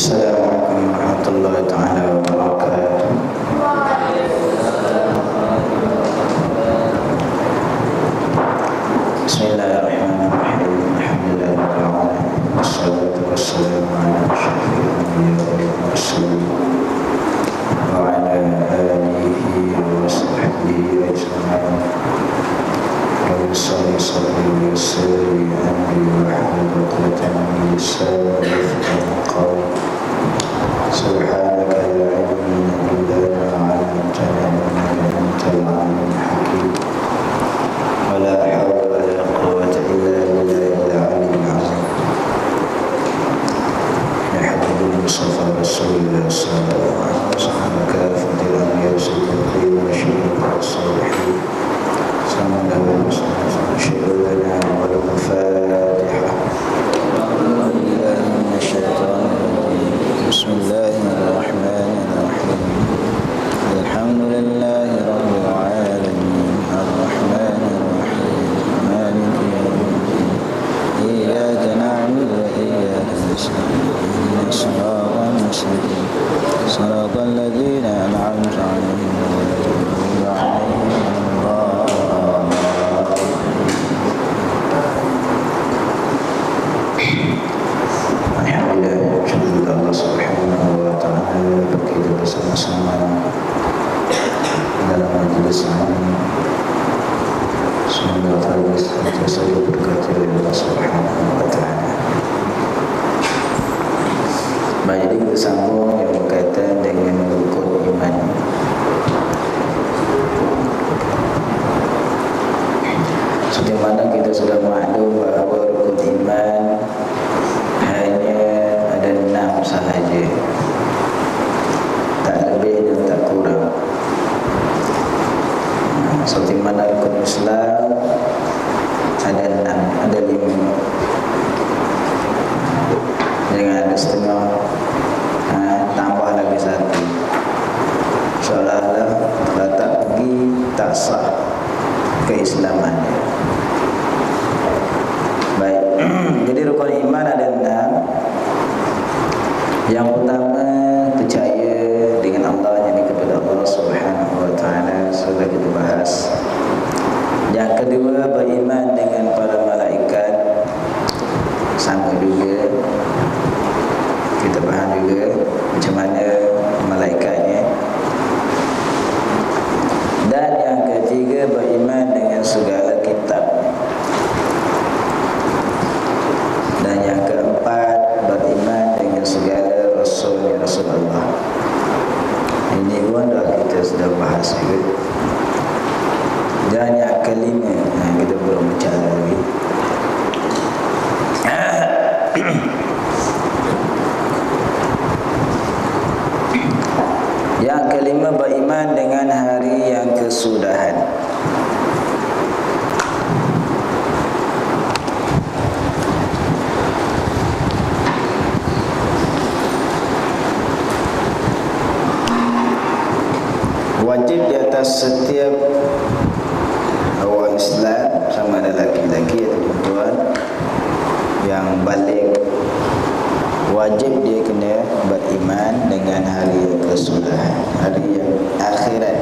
Assalamualaikum warahmatullahi taala wabarakatuh. Bismillahirrahmanirrahim. Alhamdulillahirabbil alamin. Wassalatu wassalamu ala asyrofil anbiya'i wal mursalin wa ala alihi wa sahbihi ajma'in. Rabbi shalli sadri wa yassir li amri wahlul 'uqdatam min lisani yafqahu qawli. Subhanaka la ilma illa ma 'allamtana innaka antal 'alimul hakim. Wa la hawla wa la quwwata illa billahil 'aliyyil 'azim. Ya habibul mustafa rasulullah sallallahu alaihi wasallam kafil anbiya siddiqin wa syuhada was-salihin. Sallallahu alaihi wasallam wa al-Fatihah. Bismillahirrahmanirrahim. Alhamdulillahi rabbil alamin. Ar-Rahmanir Rahim. Maliki yawmiddin. Iyyaka na'budu wa iyyaka nasta'in. Ihdinas siratal mustaqim. Siratal ladzina an'amta 'alaihim ghairil maghdubi 'alaihim Allah Subhanahu wa ta'ala kita bersama-sama dalam majlis ini. Semoga Allah senantiasa diberkati oleh Allah Subhanahu wa ta'ala. Baik, kita sambung yang berkaitan dengan rukun iman. Seperti mana kita sudah maklum bahawa rukun iman hanya ada 6 sahaja, tak lebih dan tak kurang. Seperti mana rukun Islam ada 6, ada 5. Jangan ada setengah, tambah lagi 1. Seolah-olah kalau tak pergi tak sah keislamannya. Baik, jadi rukun iman ada 6. Yang pertama, percaya dengan Allah, yakni kepada Allah Subhanahu wa ta'ala, sudah kita bahas. Yang kedua, beriman dengan para malaikat, sama juga kita bahas juga macam mana malaikatnya. Dan yang ketiga, beriman dengan segala kitab. Dan yang keempat, beriman dengan segala Rasul Allah. Ini pun dah kita sudah bahas juga. Dan yang kelima, kita belum bicara lagi. Yang kelima, beriman dengan hari yang kesudahan. Wajib di atas setiap awal Islam, sama ada laki-laki atau perempuan yang balik, wajib dia kena beriman dengan hari kesudahan, hari yang akhirat,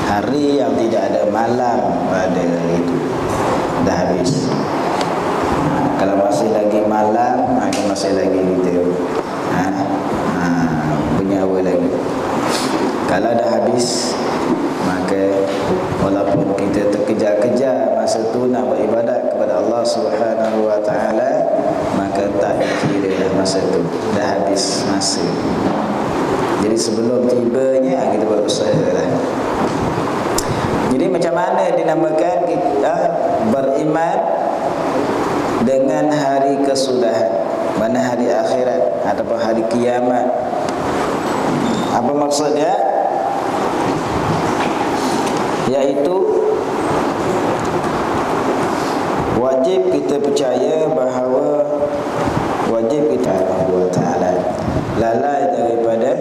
hari yang tidak ada malam pada hari itu. Dah habis. Kalau masih lagi malam, maka masih lagi kita bernyawa lagi. Kalau dah habis, maka walaupun kita terkejar-kejar masa tu nak beribadat kepada Allah Subhanahu wa ta'ala, maka tak dikira dah masa tu, dah habis masa. Jadi sebelum tibanya kita berusaha lah. Jadi macam mana dinamakan kita beriman dengan hari kesudahan, mana hari akhirat ataupun hari kiamat? Apa maksudnya? Yaitu wajib kita percaya bahawa wajib kita Allah Ta'ala lalai daripada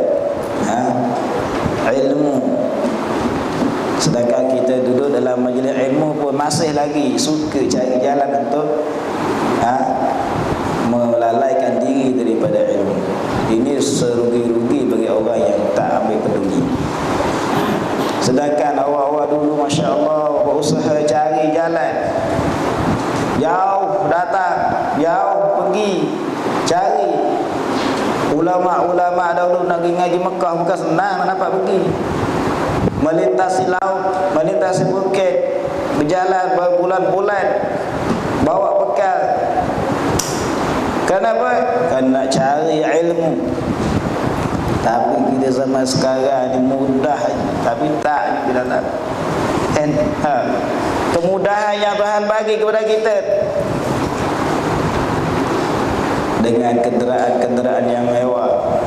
ilmu. Sedangkan kita duduk dalam majlis ilmu pun masih lagi suka cari jalan untuk melalaikan diri daripada ilmu. datang, jauh pergi cari ulama-ulama dahulu nak pergi ngaji Mekah bukan senang nak dapat pergi. Melintasi laut, melintasi bukit, berjalan berbulan-bulan, bawa bekal. Kenapa? Kerana nak cari ilmu. Tapi kita zaman sekarang ni mudah, tapi tak kita tak. Kan? Kemudahan yang Tuhan bagi kepada kita dengan kenderaan-kenderaan yang mewah.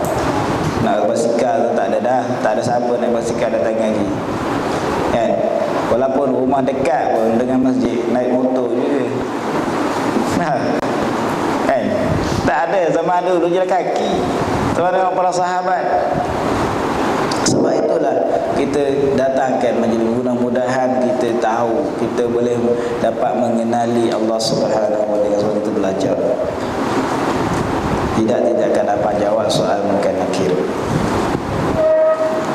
Nak basikal tu tak ada dah, tak ada siapa naik basikal datang ngaji. Kan? Walaupun rumah dekat pun dengan masjid, naik motor juga. Kan? Tak ada zaman dulu jalan kaki. Tuan dengan para sahabat. Sebab itulah kita datangkan majlis, mudah-mudahan kita tahu, kita boleh dapat mengenali Allah Subhanahu wa taala sebab kita belajar. Tidak akan dapat jawab soal mungkin nakir.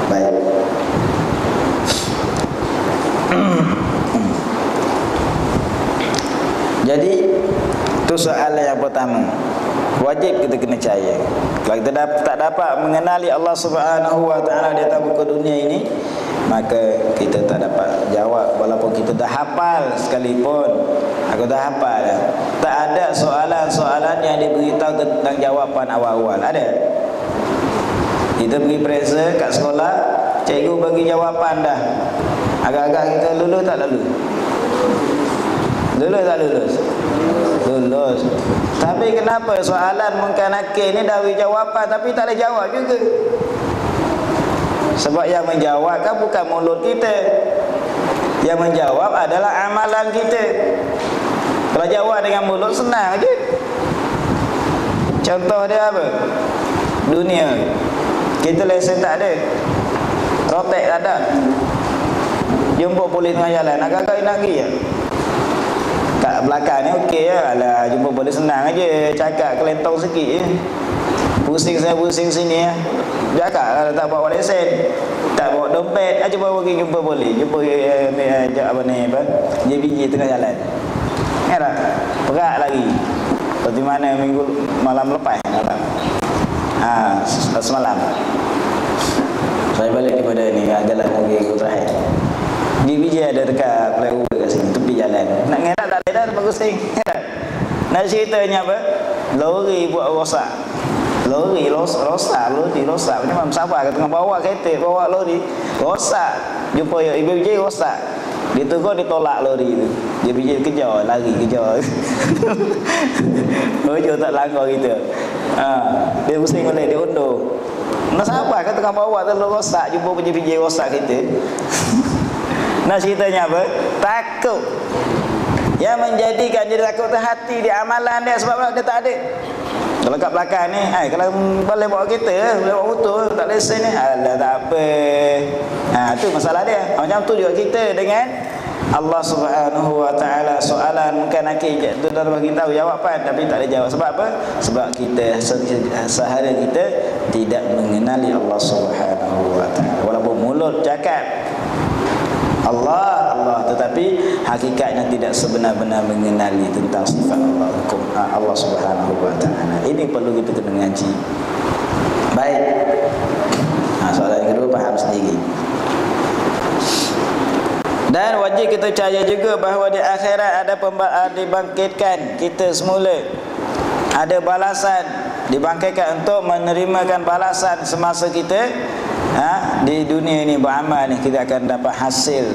Baik. Jadi itu soalan yang pertama. Wajib kita kena percaya. Kalau kita tak dapat mengenali Allah Subhanahu wa taala di atas muka dunia ini, maka kita tak dapat jawab walaupun kita dah hafal sekalipun. Aku dah hafal. Tak ada soalan-soalan yang diberitahu tentang jawapan awal-awal. Ada? Kita pergi periksa kat sekolah, cikgu bagi jawapan dah. Agak-agak kita lulus tak lulus? Lulus tak lulus? Lulus. Tapi kenapa soalan mungkin nakir ni dah beri jawapan tapi tak ada jawab juga? Sebab yang menjawab kan bukan mulut kita. Yang menjawab adalah amalan kita. Kalau jawab dengan mulut senang je. Contoh dia apa? Dunia. Kita lesen tak ada. Rotek tak ada. Jumpa polis tengah jalan, agak-agak nak pergi ya? Kat belakang ni okey ya. Alah, jumpa polis senang aja. Cakap kelentong sikit je. Pusing saya pusing sini ya. Cakap kalau tak bawa lesen, tak bawa dompet, cuba pergi jumpa polis. Jumpa apa ni apa? JBJ tengah jalan. Kan tak? Berat lagi. Seperti mana minggu malam lepas datang. Semalam. Saya balik daripada ni jalan lagi ke terakhir. JBJ ada dekat flyover kat sini, tepi jalan. Nak ngerak tak ada dah bagus sing. Nak ceritanya apa? Lori buat rosak. Lori rosak. Macam sabar kat tengah bawa kereta, bawa lori rosak. Jumpa JBJ rosak. Dia tegur, dia tolak lori tu. JBJ kejar, lari kejar. Ojo tak langgar kita. Dia pusing balik, dia undur. Nak sabar kat tengah bawa tu rosak, jumpa JBJ rosak kereta. Nak ceritanya apa? Takut. Yang menjadikan dia takut hati di amalan dia sebab dia tak ada. Kalau kat belakang ni, kalau boleh bawa kereta, boleh bawa motor, tak lesen ni, alah tak apa. Tu masalah dia. Macam tu juga kita dengan Allah Subhanahu wa taala. Soalan mungkin nakir tu dah bagi tahu jawapan tapi tak ada jawab. Sebab apa? Sebab kita sehari kita tidak mengenali Allah Subhanahu wa taala. Walaupun mulut cakap Allah, tetapi hakikatnya tidak sebenar-benar mengenali tentang sifat Allah Subhanahu wa taala. Ini perlu kita kena ngaji. Baik. Soalan yang kedua faham sendiri. Dan wajib kita percaya juga bahawa di akhirat ada dibangkitkan kita semula. Ada balasan, dibangkitkan untuk menerimakan balasan semasa kita di dunia ini beramal ni, kita akan dapat hasil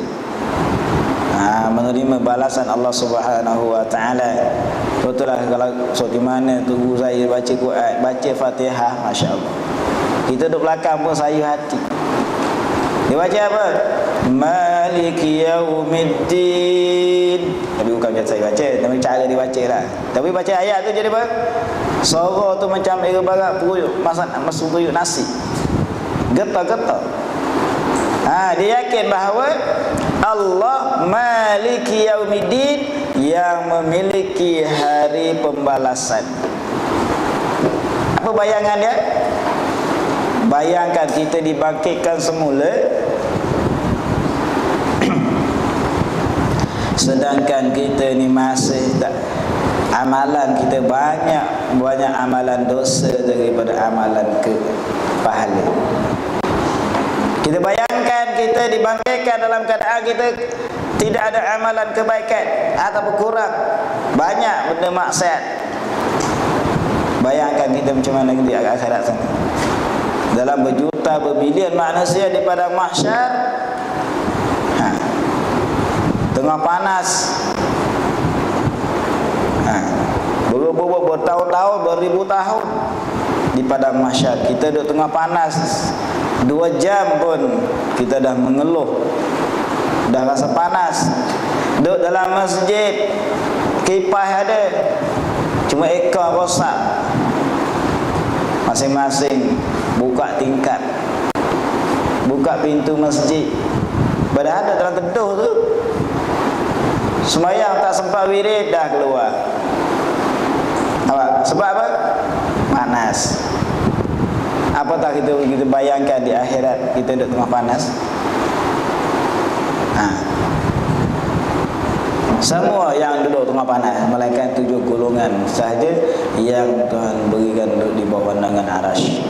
menerima balasan Allah Subhanahu wa taala. Betul lah kalau di mana tunggu saya baca Quran, baca Fatihah, masya-Allah. Kita duduk belakang pun sayu hati. Dia baca apa? Maliki yaumiddin. Tapi bukan macam saya baca, tapi cara dia baca lah. Tapi baca ayat tu jadi apa? Suara tu macam air barat perut masuk perut nasi. Getar-getar. Dia yakin bahawa Allah Maliki Yaumiddin yang memiliki hari pembalasan. Apa bayangan dia? Bayangkan kita dibangkitkan semula, sedangkan kita ni masih tak amalan kita banyak amalan dosa daripada amalan pahala. Kita bayangkan kita dibangkitkan dalam keadaan kita tidak ada amalan kebaikan atau kurang banyak benda maksiat. Bayangkan kita macam mana di akhirat sana. Dalam berjuta berbilion manusia di padang mahsyar, tengah panas, bertahun-tahun, beribu tahun di padang mahsyar. Kita duduk tengah panas 2 jam pun kita dah mengeluh, dah rasa panas. Duduk dalam masjid, kipas ada, cuma ekor rosak. Masing-masing buka tingkap, buka pintu masjid, padahal ada dalam teduh tu. Sembahyang tak sempat wirid dah keluar. Sebab apa? Panas. Apatah kita bayangkan di akhirat kita duduk tengah panas. Semua yang duduk tengah panas, melainkan 7 golongan sahaja yang Tuhan berikan duduk di bawah naungan arasy.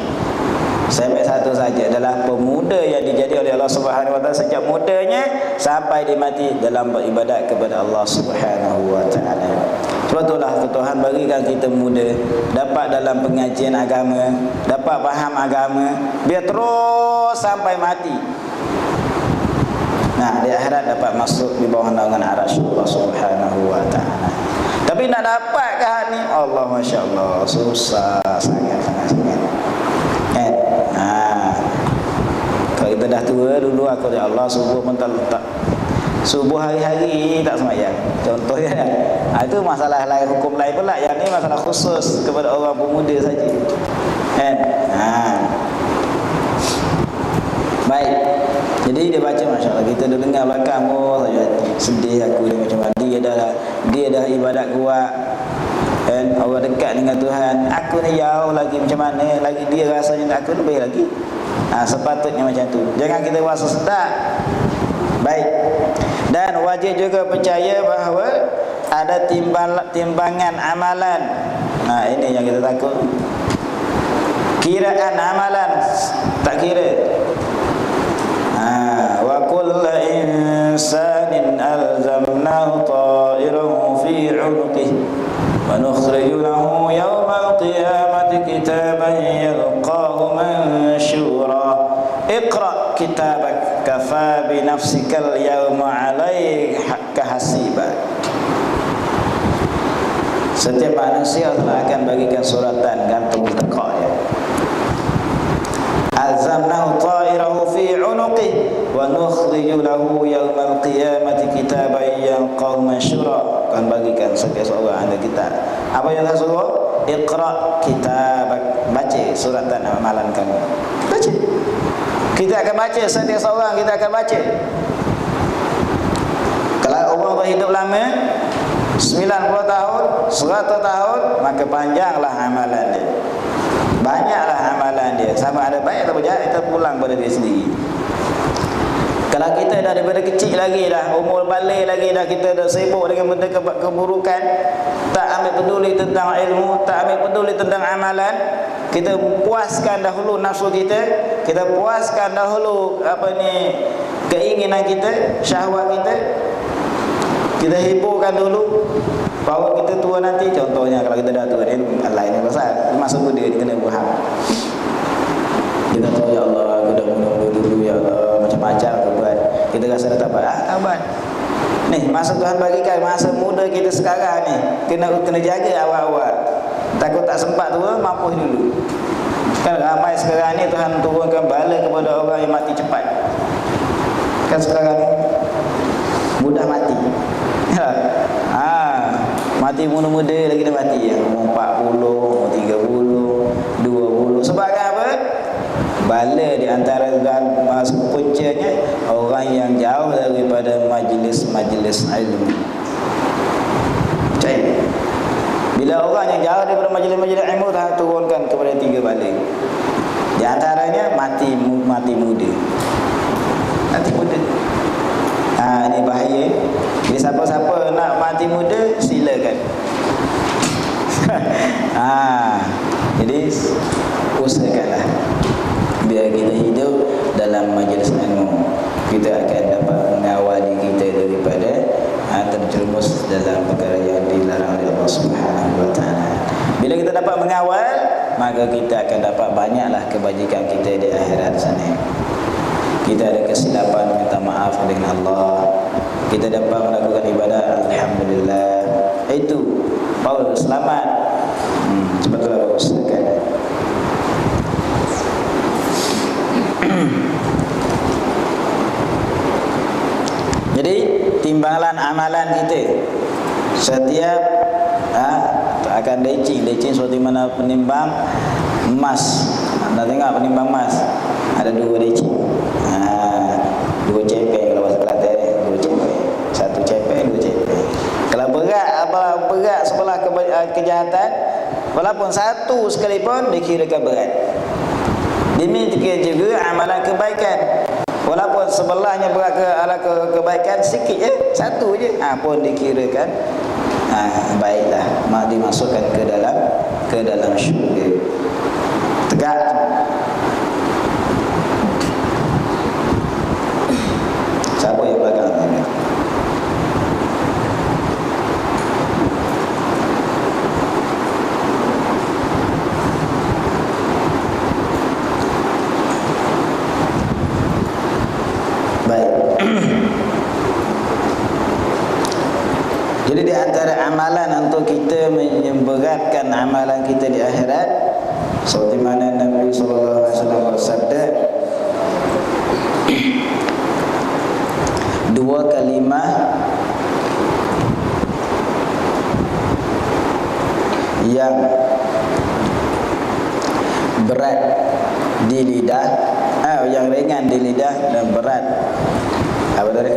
Saya ambil satu saja, adalah pemuda yang dijadi oleh Allah Subhanahu Wa Taala sejak mudanya sampai dia mati dalam beribadat kepada Allah Subhanahu Wa Taala. Sebab itulah Tuhan berikan kita muda dapat dalam pengajian agama, dapat faham agama, biar terus sampai mati. Nah, di akhirat dapat masuk di bawah naungan arasy Allah Subhanahu Wa Taala. Tapi nak dapat ke ni, Allah masya-Allah susah sangat. Kan? Kalau kita dah tua dulu, aku ya Allah subuh pun tak letak. Subuh hari-hari tak sembahyang. Contohnya itu masalah lain, hukum lain pula. Yang ni masalah khusus kepada orang pemuda saja. Kan? Baik. Jadi dia baca, masya-Allah, kita dah dengar belakang, saja sedih aku ni macam mana. Dia dah ibadat kuat. Dan orang dekat dengan Tuhan, aku ni jauh lagi macam mana, lagi dia rasanya aku lebih lagi. Sepatutnya macam tu. Jangan kita rasa sedap. Baik. Dan wajib juga percaya bahawa ada timbangan amalan. Ini yang kita takut. Kiraan amalan tak kira. Wa kullu insanin alzamnahu ta'irahu fi 'unuqihi wa nukhriju lahu yawmal qiyamati kitaban yalqahu manshura. Iqra kitabak kafa bi nafsikal yawma 'alaika hasiba. Setiap manusia Allah akan bagikan suratan gantung teka dia. Alzamnahu ta'irahu fi 'unuqihi wa nukhriju lahu yawmal qiyamati kitaban yalqahu manshura. Akan bagikan setiap seorang ada kitab. Apa yang Allah suruh? Iqra kitabak, baca suratan amalan kamu. Baca. Kita akan baca, setiap seorang kita akan baca. Kalau orang berhidup lama 90 tahun, 100 tahun, maka panjanglah amalan dia, banyaklah amalan dia. Sama ada baik atau jahat, kita pulang pada dia sendiri. Kalau kita dah daripada kecil lagi, dah umur balik lagi, dah kita dah sibuk dengan benda keburukan, tak ambil peduli tentang ilmu, tak ambil peduli tentang amalan, kita puaskan dahulu nafsu kita puaskan dahulu keinginan kita, syahwat kita hiburkan dulu, bahawa kita tua nanti. Contohnya kalau kita dah tua, ini lain yang pasal masuk muda, dia kena faham. Kita tahu, ya Allah, aku dah muda dulu, ya Allah, macam-macam aku buat. Kita rasa dah tabat, tabat. Ni masa Tuhan bagikan, masa muda kita sekarang ni, kena jaga awal-awal. Takut tak sempat tua, mampu dulu. Kan ramai sekarang ni Tuhan turunkan bala kepada orang yang mati cepat. Kan sekarang ni mudah mati. Mati muda-muda lagi dah mati, umur 40, umur 30, 20. Sebab apa? Bala di antara puncanya orang yang jauh daripada majlis-majlis ilmu. Percaya? Bila orang yang jauh daripada majlis-majlis ilmu, Tuhan turunkan kepada 3 bala. Di antaranya mati muda. Mati muda. Ini bahaya. Jadi siapa-siapa nak mati muda, silakan. Jadi usahakanlah biar kita hidup dalam majlis ilmu, kita akan dapat mengawali kita daripada terjerumus dalam perkara yang dilarang oleh Allah Subhanahu wa taala. Bila kita dapat mengawal, maka kita akan dapat banyaklah kebajikan kita di akhirat sana. Kita ada kesilapan, minta maaf dengan Allah. Kita dapat melakukan ibadah, alhamdulillah. Itu Paul selamat. Sebetulnya bagus kan. Jadi timbangan amalan kita setiap akan lecing seperti mana penimbang emas. Anda tengok penimbang emas ada 2 lecing. 2 cepeng kalau bahasa Kelantan, 2 cepeng. 1 cepeng, 2 cepeng. Kalau berat sebelah kejahatan, walaupun 1 sekalipun dikirakan berat. Demikian juga amalan kebaikan. Walaupun sebelahnya berat kebaikan sikit je, 1 je, pun dikirakan baiklah, dimasukkan ke dalam syurga. Tegak. Siapa yang belakang ni? Baik. Jadi di antara amalan untuk kita menyemberatkan amalan kita di akhirat, seperti mana Nabi sallallahu alaihi wasallam bersabda, 2 kalimah yang berat di lidah, yang ringan di lidah dan berat apa tadi?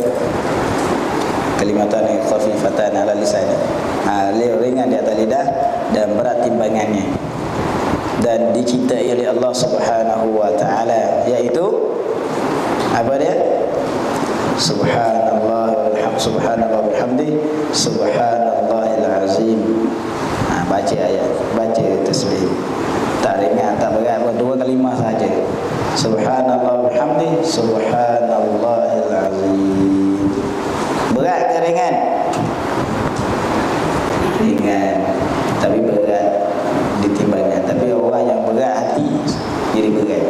Kalimatan khafifatan ala lisan. Ringan di atas lidah dan berat timbangannya, dan dicintai oleh Allah Subhanahu wa taala, yaitu apa dia? Subhanallah bihamdi subhanallahil azim. Baca ayat, baca tasbih. Tak ringan, tak berat, 2 kalimah saja. Subhanallah bihamdi subhanallahil azim. Berat ke ringan? Ringan, tapi berat ditimbangan. Tapi orang yang berat hati jadi berat.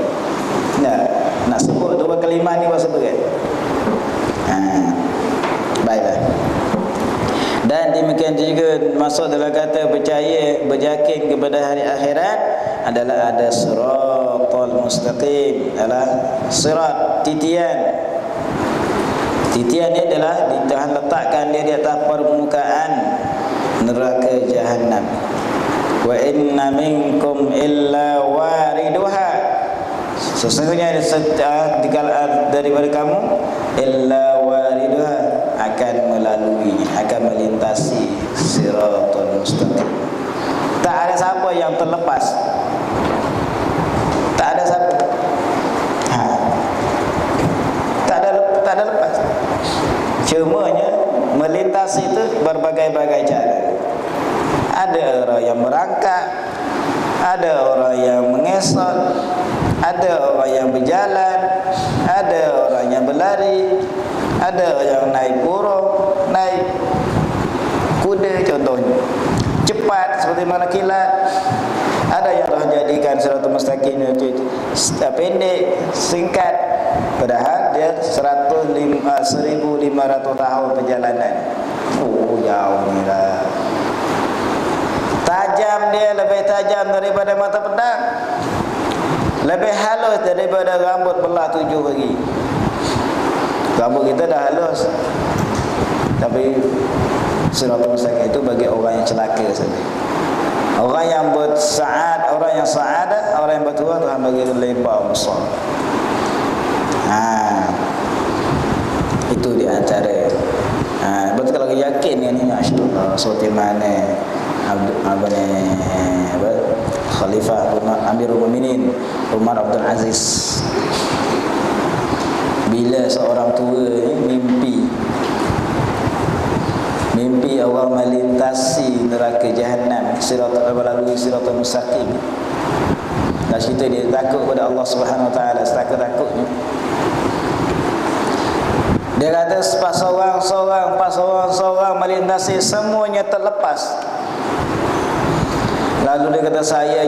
Nak sebut 2 kalimah ni bahasa berat. Baiklah. Dan demikian juga masuk dalam kata percaya, beryakin kepada hari akhirat adalah ada siratal mustaqim, adalah sirat, titian. Titian ni adalah Tuhan letakkan dia di atas permukaan neraka jahanam. Wa inna minkum illa wariduha. Sesungguhnya daripada kamu illa wariduha, akan melaluinya, akan melintasi siratal mustaqim. Tak ada siapa yang terlepas. Tak ada siapa. Tak ada lepas. Cumanya melintasi itu berbagai-bagai cara. Ada orang yang merangkak, ada orang yang mengesot, ada orang yang berjalan, ada orang yang berlari, ada yang naik burung, naik kuda contohnya, cepat seperti mana kilat. Ada yang telah jadikan siratal mustaqim itu pendek, singkat, padahal dia 1.500 tahun perjalanan. Jauh ni lah. Tajam, dia lebih tajam daripada mata pedang, lebih halus daripada rambut belah 7 hari. Rambut kita dah halus, tapi siratal mustaqim itu bagi orang yang celaka saja. Orang yang bersaad, orang yang saadah, orang yang bertuah, Tuhan bagi limpah besar. Itu di antara. Betul kalau yakin dengan ini, masya-Allah, seperti mana Khalifah Amirul Mukminin Umar Abdul Aziz, bila seorang tua mimpi orang melintasi neraka jahanam, melalui siratal mustaqim. Dan cerita dia takut kepada Allah Subhanahu Wa Taala, setakut-takutnya. Dia kata pas seorang melintasi semuanya terlepas. Lalu dia kata saya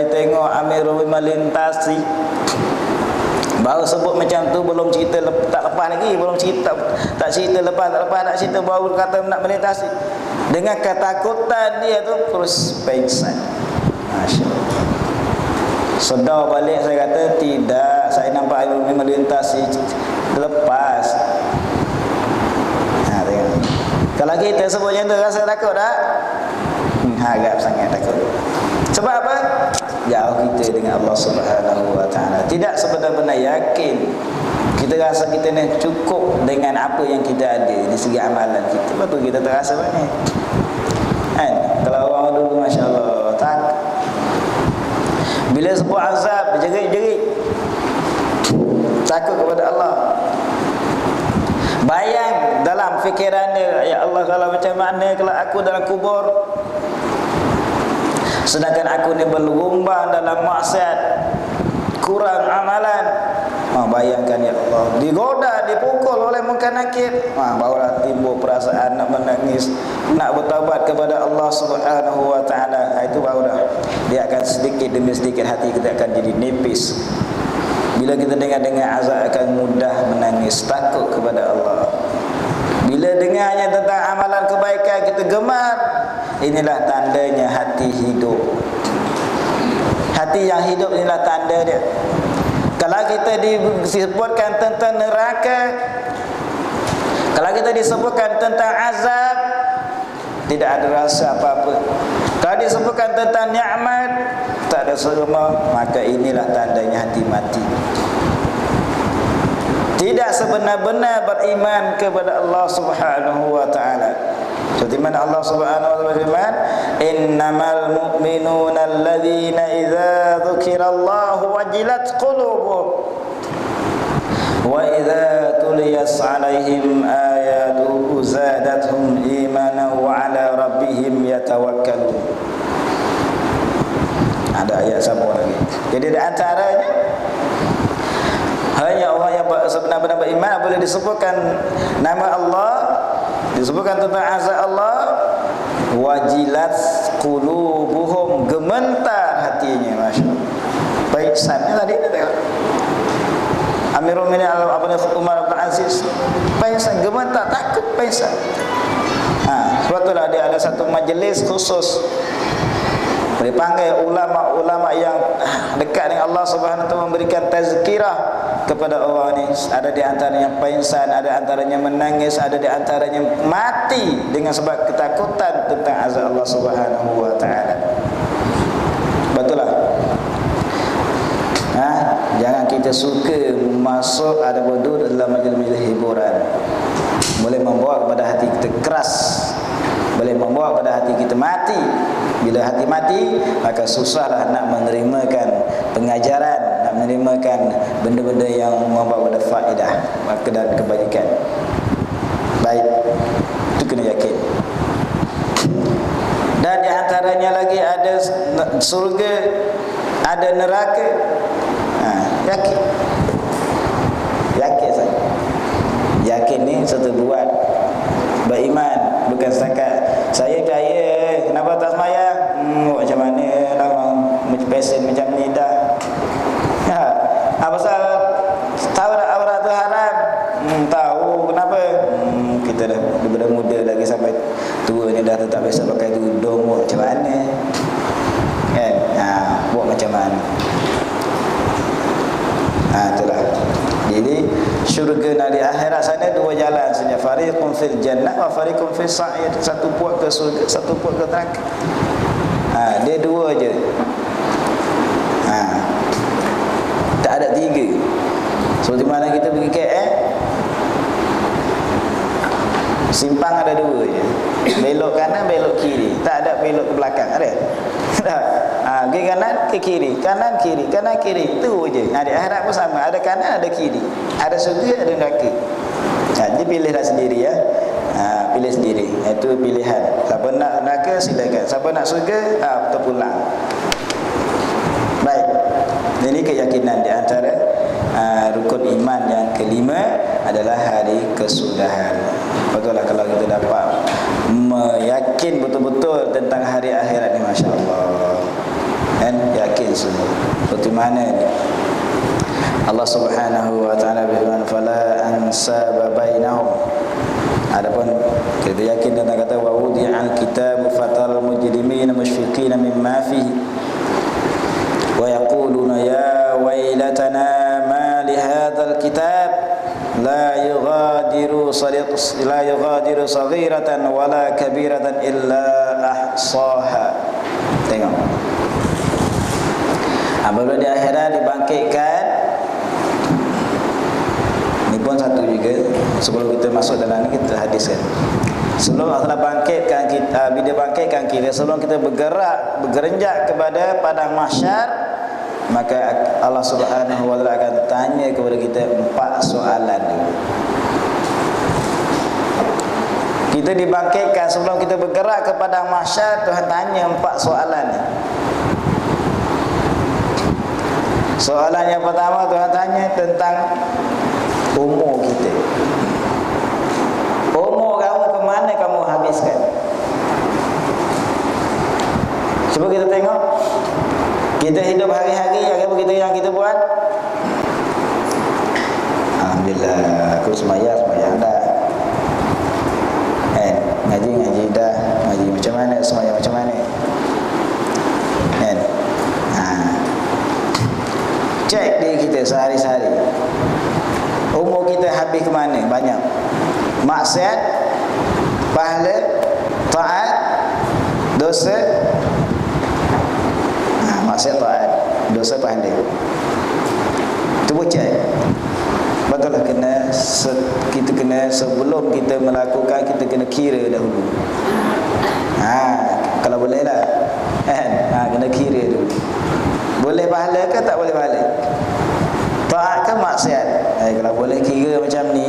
tengok Amirul melintasi. Baru sebut macam tu belum cerita tak lepas lagi, belum cerita tak cerita lepas nak cerita baru kata nak melintasi. Dengan ketakutan dia tu terus pingsan. Masya-Allah. Sedar balik saya kata tidak, saya nampak Amirul melintasi lepas. Tengok. Kalau kita sebut macam tu rasa takut tak? Harap sangat takut. Sebab apa? Jauh kita dengan Allah Subhanahu Wa Taala. Tidak sebenar-benar yakin. Kita rasa kita ni cukup dengan apa yang kita ada di segi amalan kita. Lepas tu kita terasa banyak. Kan? Kalau orang dulu masya-Allah tak. Bila sebut azab berjerit-jerit. Takut kepada Allah. Bayang dalam fikiran dia, ya Allah kalau macam mana kalau aku dalam kubur, sedangkan aku ni berlumbang dalam maksiat, kurang amalan. Bayangkan ya Allah, digoda, dipukul oleh munkar nakir. Barulah timbul perasaan nak menangis, nak bertaubat kepada Allah Subhanahu Wa Taala. Itu barulah dia akan sedikit demi sedikit hati kita akan jadi nipis. Bila kita dengar azab akan mudah menangis, takut kepada Allah. Bila dengarnya tentang amalan kebaikan kita gemar. Inilah tandanya hati hidup. Hati yang hidup inilah tanda dia. Kalau kita disebutkan tentang neraka, kalau kita disebutkan tentang azab, tidak ada rasa apa-apa. Kalau disebutkan tentang nikmat, tak ada serma, maka inilah tandanya hati mati. Tidak sebenar-benar beriman kepada Allah Subhanahu Wa Taala. Seperti mana Allah Subhanahu Wa Taala berfirman, "Innamal mu'minuna alladzina idza dzukirallahu wajilat qulubuhum wa idza tuliyat 'alaihim ayatuhu zadatuhum imanan wa 'ala rabbihim yatawakkalun." Ada ayat sama lagi. Jadi di antaranya hanya orang yang sebenar-benar beriman boleh disebutkan nama Allah, disebutkan tentang azab Allah, wajilat qulubuhum, gemetar hatinya, masya-Allah. Baik sannya tadi kita tengok Amirul Mukminin Umar bin Aziz pingsan, gemetar, takut pingsan. Sebab itulah dia ada satu majlis khusus dipanggil ulama-ulama yang dekat dengan Allah Subhanahu Wa Taala memberikan tazkirah kepada orang ni. Ada di antaranya pingsan, ada antaranya menangis, ada di antaranya mati dengan sebab ketakutan tentang azab Allah Subhanahu Wa Taala. Betullah. Jangan kita suka masuk ada bodoh dalam majlis-majlis hiburan. Boleh membawa kepada hati kita keras, boleh membawa kepada hati kita mati. Bila hati mati, maka susahlah nak menerimakan pengajaran, nak menerimakan benda-benda yang membawa kepada faedah dan kebaikan. Baik, itu kena yakin. Dan di antaranya lagi ada surga, ada neraka. Yakin. Yakin saya. Yakin ni satu buat beriman, bukan setakat saya percaya, kenapa tak sembahyang? Macam mana lah pesen macam ni dah. Apa pasal tahu tak aurat tu haram? Tahu, kenapa? Kita dah daripada muda lagi sampai tua ni dah tak biasa pakai tudung, macam mana? Kan? Buat macam mana? Itulah. Jadi syurga dan di akhirat sana dua jalan saja, fariqun fil jannah wa fariqun fis sa'ir. Satu puak ke surga, satu puak ke neraka. Dia dua je. Tak ada tiga. Seperti mana kita pergi KL, simpang ada dua je. Belok kanan, belok kiri. Tak ada belok ke belakang, ada? Tak. Ke kanan, ke kiri, kanan kiri, kanan kiri, itu je. Di akhirat pun sama, ada kanan, ada kiri, ada surga, ada neraka. Jadi pilihlah sendiri ya. pilih sendiri. Itu pilihan. Siapa nak neraka silakan, siapa nak surga terpulang. Baik. Ini keyakinan di antara rukun iman yang kelima adalah hari kesudahan. Baguslah kalau kita dapat meyakin betul-betul tentang hari akhirat ni, masya-Allah. Dan yakin semua. Seperti mana ni? Allah Subhanahu wa taala berfirman, "Fala ansaba bainahum." Adapun kita yakin tentang kata wa wudi'al kitabu fatal mujrimina mushfiqina mimma fihi wa yaquluna ya wailatana ma li hadzal kitab la yughadiru saghiratan wala kabiratan illa ahsaha. Tengok. Apabila di akhirat dibangkitkan, ini pun satu juga. Sebelum kita masuk dalam ini kita hadiskan. Sebelum Allah bangkitkan kita, bila bangkitkan kita, sebelum kita bergerenjak kepada padang mahsyar, maka Allah Subhanahu wa taala akan tanya kepada kita 4 soalan dulu. Kita dibangkitkan, sebelum kita bergerak ke padang mahsyar, Tuhan tanya 4 soalan. Soalan yang pertama, Tuhan tanya tentang umur kita. Umur kamu ke mana kamu habiskan? Cuba kita tengok. Kita hidup hari-hari yang kita buat. Alhamdulillah, aku semayang dah. Ngaji dah. Ngaji macam mana, semayang macam mana? Cek diri kita sehari-hari. Umur kita habis ke mana? Banyak. Maksiat, pahala, taat, dosa. Maksiat, taat, dosa, pahala. Cuba cek. Baguslah kita kena sebelum kita melakukan, kita kena kira dahulu. Kalau boleh lah. Kena kira dulu. Boleh pahala ke tak boleh pahala? Taat ke maksiat? Kalau boleh kira macam ni,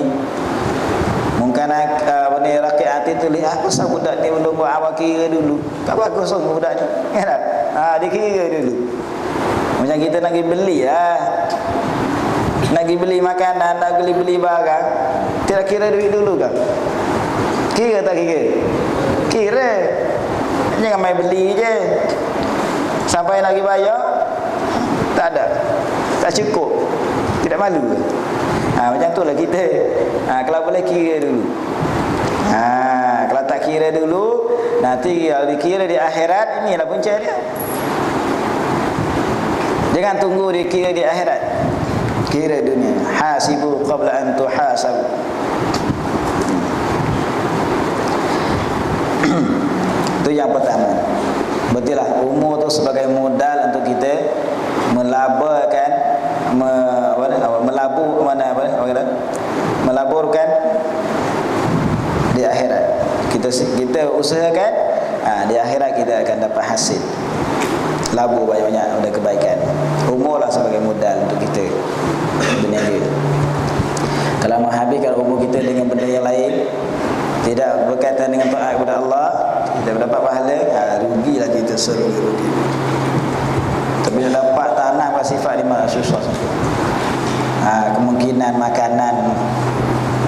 mungkin rakyat hati tu lihat apa sah budak ni belum buat awak kira dulu. Tak bagus sungguh budak ni. Ya tak? Dia kira dulu. Macam kita nak pergi beli nak pergi beli makanan, nak beli barang, tidak kira duit dulu kan? Kira tak kira? Kira. Jangan main beli je. Sampai nak pergi bayar, tak ada, tak cukup, tidak malu. Macam tu lah kita. Kalau boleh kira dulu. Kalau tak kira dulu, nanti kalau dikira di akhirat, inilah punca dia. Jangan tunggu dikira di akhirat, kira dunia. Hasibu qabla an tuhasabu. Itu yang pertama. Betul lah, umur tu sebagai modal untuk kita melaburkan di akhirat. Kita usahakan di akhirat kita akan dapat hasil. Labur banyak-banyak ada kebaikan. Umurlah sebagai modal untuk kita berniaga. Kalau menghabiskan umur kita dengan benda yang lain, tidak berkaitan dengan taat kepada Allah, kita mendapat pahala, rugilah kita, rugi. Tapi dapat tanah bersifat lima susah. Kemungkinan makanan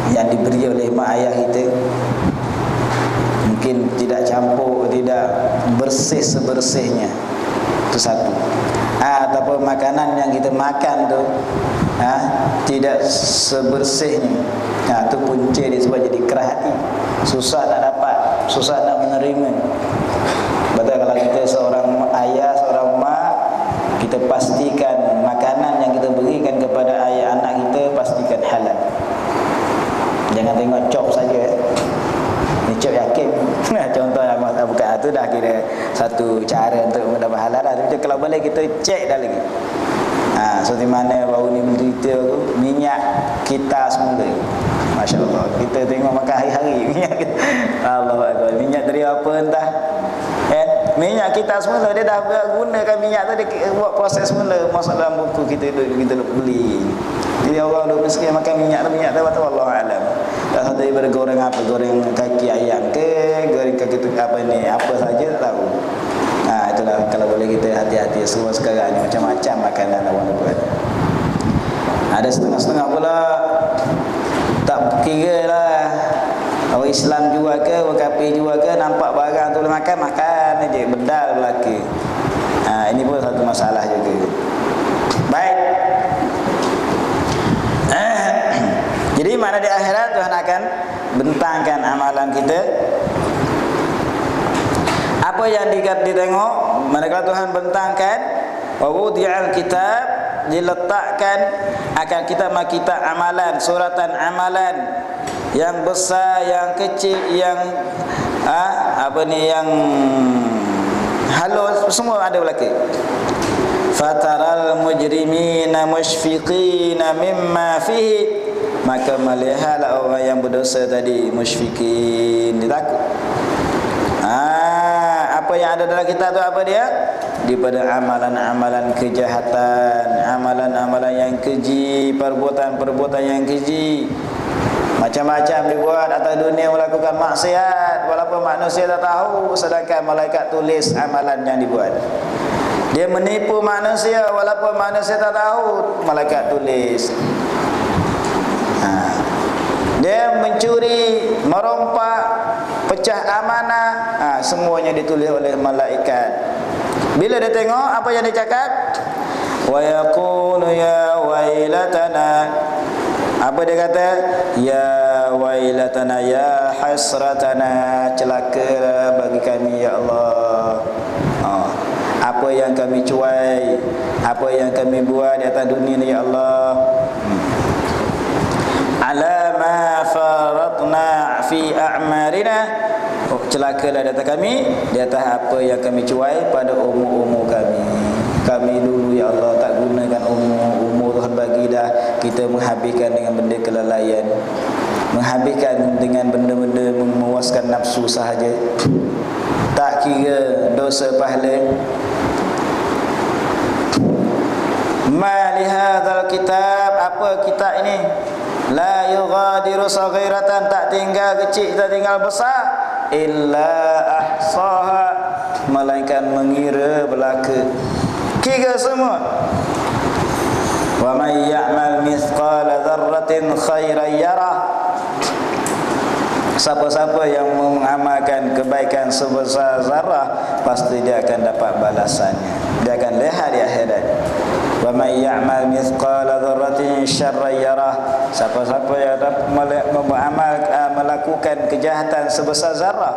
yang diberi oleh mak ayah kita mungkin tidak campur, tidak bersih sebersihnya. Itu satu. Ataupun makanan yang kita makan tu tidak sebersihnya. Itu punca dia sebab jadi kerah hati. Susah nak dapat, susah nak menerima. Betul kalau kita seorang ayah, seorang mak, kita pastikan makanan yang kita berikan kepada ayah anak kita pastikan halal. Jangan tengok cop saja. Ni cop yakin. Contoh yang bukan itu dah kira satu cara untuk mendapat halal dah. Tapi kalau boleh kita cek dah lagi. Seperti mana baru ni berita tu, minyak kita semula. Masya Allah, kita tengok makan hari-hari minyak kita. Allah Akbar, minyak dari apa entah. Minyak kita semula, dia dah gunakan minyak tu, dia buat proses semula masuk dalam buku kita beli. Jadi orang duk miskin makan minyak tu betul Allah alam. Tak tahu daripada goreng apa, goreng kaki ayam ke, goreng kaki apa ni, apa saja tak tahu. Itulah kalau boleh kita hati-hati. Semua sekarang ni macam-macam makanan orang buat. Ada setengah-setengah pula tak kira lah, orang Islam jual ke, orang kafir jual ke, nampak barang tu makan aja, bedal belaka. Ini pun satu masalah juga. Baik. Jadi mana di akhirat Tuhan akan bentangkan amalan kita. Apa yang ditengok manakala Tuhan bentangkan, wa wudi'al kitab, diletakkan akan kita amalan, suratan amalan yang besar, yang kecil, yang yang halus, semua ada belaka. Fataral mujrimina musyfiqina mimma fihi, maka melihatlah orang yang berdosa tadi musyfiqin, dia takut. Apa yang ada dalam kitab tu apa dia? Daripada amalan-amalan kejahatan, amalan-amalan yang keji, perbuatan-perbuatan yang keji, macam-macam dibuat atas dunia, melakukan maksiat walaupun manusia tak tahu, sedangkan malaikat tulis amalan yang dibuat. Dia menipu manusia walaupun manusia tak tahu, malaikat tulis. Dia mencuri, merompak, pecah amanah, semuanya ditulis oleh malaikat. Bila dia tengok apa yang dia cakap, wa yaqulu ya wailatana, apa dia kata? Ya wailatana, ya hasratana, celaka bagi kami ya Allah. Apa yang kami cuai, apa yang kami buat di atas dunia ni ya Allah. Ala ma faratna fi a'marina, celakalah di atas kami di atas apa yang kami cuai pada umur-umur kami. Kami dulu ya Allah tak gunakan umur Tuhan bagi dah, kita menghabiskan dengan benda kelalaian, menghabiskan dengan benda-benda memuaskan nafsu sahaja, tak kira dosa pahala. Ma li hadzal kitab, apa kitab ini? La yughadiru saghiratan, tak tinggal kecil, tak tinggal besar, illa ahsaha, melainkan mengira belaka, kira semua. Wa may ya'mal mithqala dzarratin khairan yarah, siapa-siapa yang mengamalkan kebaikan sebesar zarah, pasti dia akan dapat balasannya, dia akan lihat di akhirat. Wa may ya'mal mithqala dzarratin syarran yarah, siapa-siapa yang melakukan kejahatan sebesar zarah,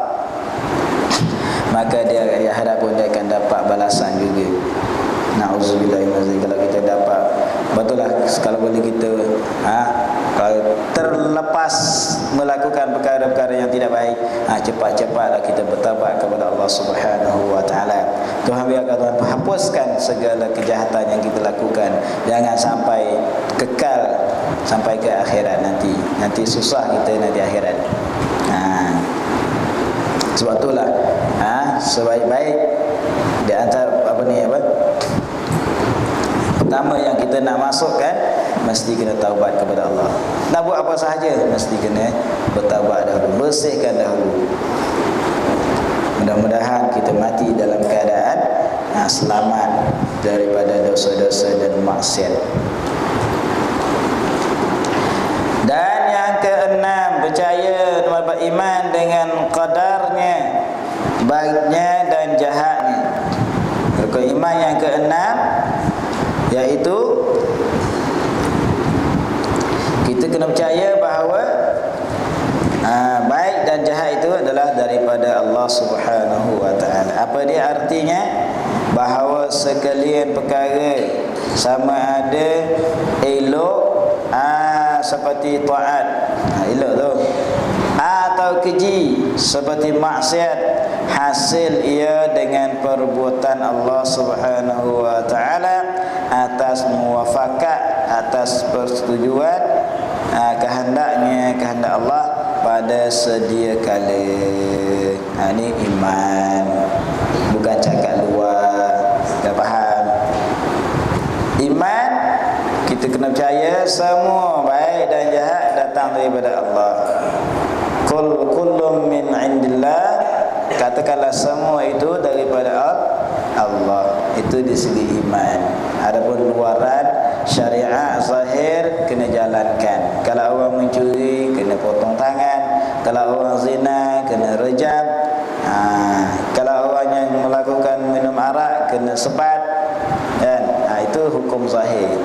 maka dia di akhirat pun dia akan dapat balasan juga. Na'udzubillah min dzalik. Kalau kita dapat, betul lah, kalau boleh kita terlepas melakukan perkara-perkara yang tidak baik, cepat-cepatlah kita bertaubat kepada Allah Subhanahu wa taala. Tuhan biarkan Tuhan hapuskan segala kejahatan yang kita lakukan, jangan sampai kekal sampai ke akhirat nanti. Nanti susah kita nanti akhirat. Sebab itulah sebaik-baik di antara pertama yang kita nak masukkan, mesti kena taubat kepada Allah. Nak buat apa sahaja, mesti kena bertaubat dahulu, bersihkan dahulu. Mudah-mudahan kita mati dalam keadaan selamat daripada dosa-dosa dan maksiat. Dan yang keenam, percaya dan beriman dengan qadarnya, baiknya dan jahatnya. Rukun iman yang keenam iaitu kita kena percaya bahawa baik dan jahat itu adalah daripada Allah Subhanahu wa taala. Apa dia artinya? Bahawa sekalian perkara, sama ada elok seperti taat, elok tu, atau keji seperti maksiat, hasil ia dengan perbuatan Allah Subhanahu wa taala, atas muwafakat, atas persetujuan kehendaknya, kehendak Allah pada sedia kala. Ini iman, bukan cakap luar. Dah faham? Iman, kita kena percaya semua baik dan jahat datang daripada Allah. qul kullum min indillah, katakanlah semua itu daripada Allah. Itu di segi iman. Adapun luaran syariat zahir kena jalankan. Kalau orang mencuri kena potong tangan, kalau orang zina kena rejam, kalau orang yang melakukan minum arak kena sebat, kan? Itu hukum zahir.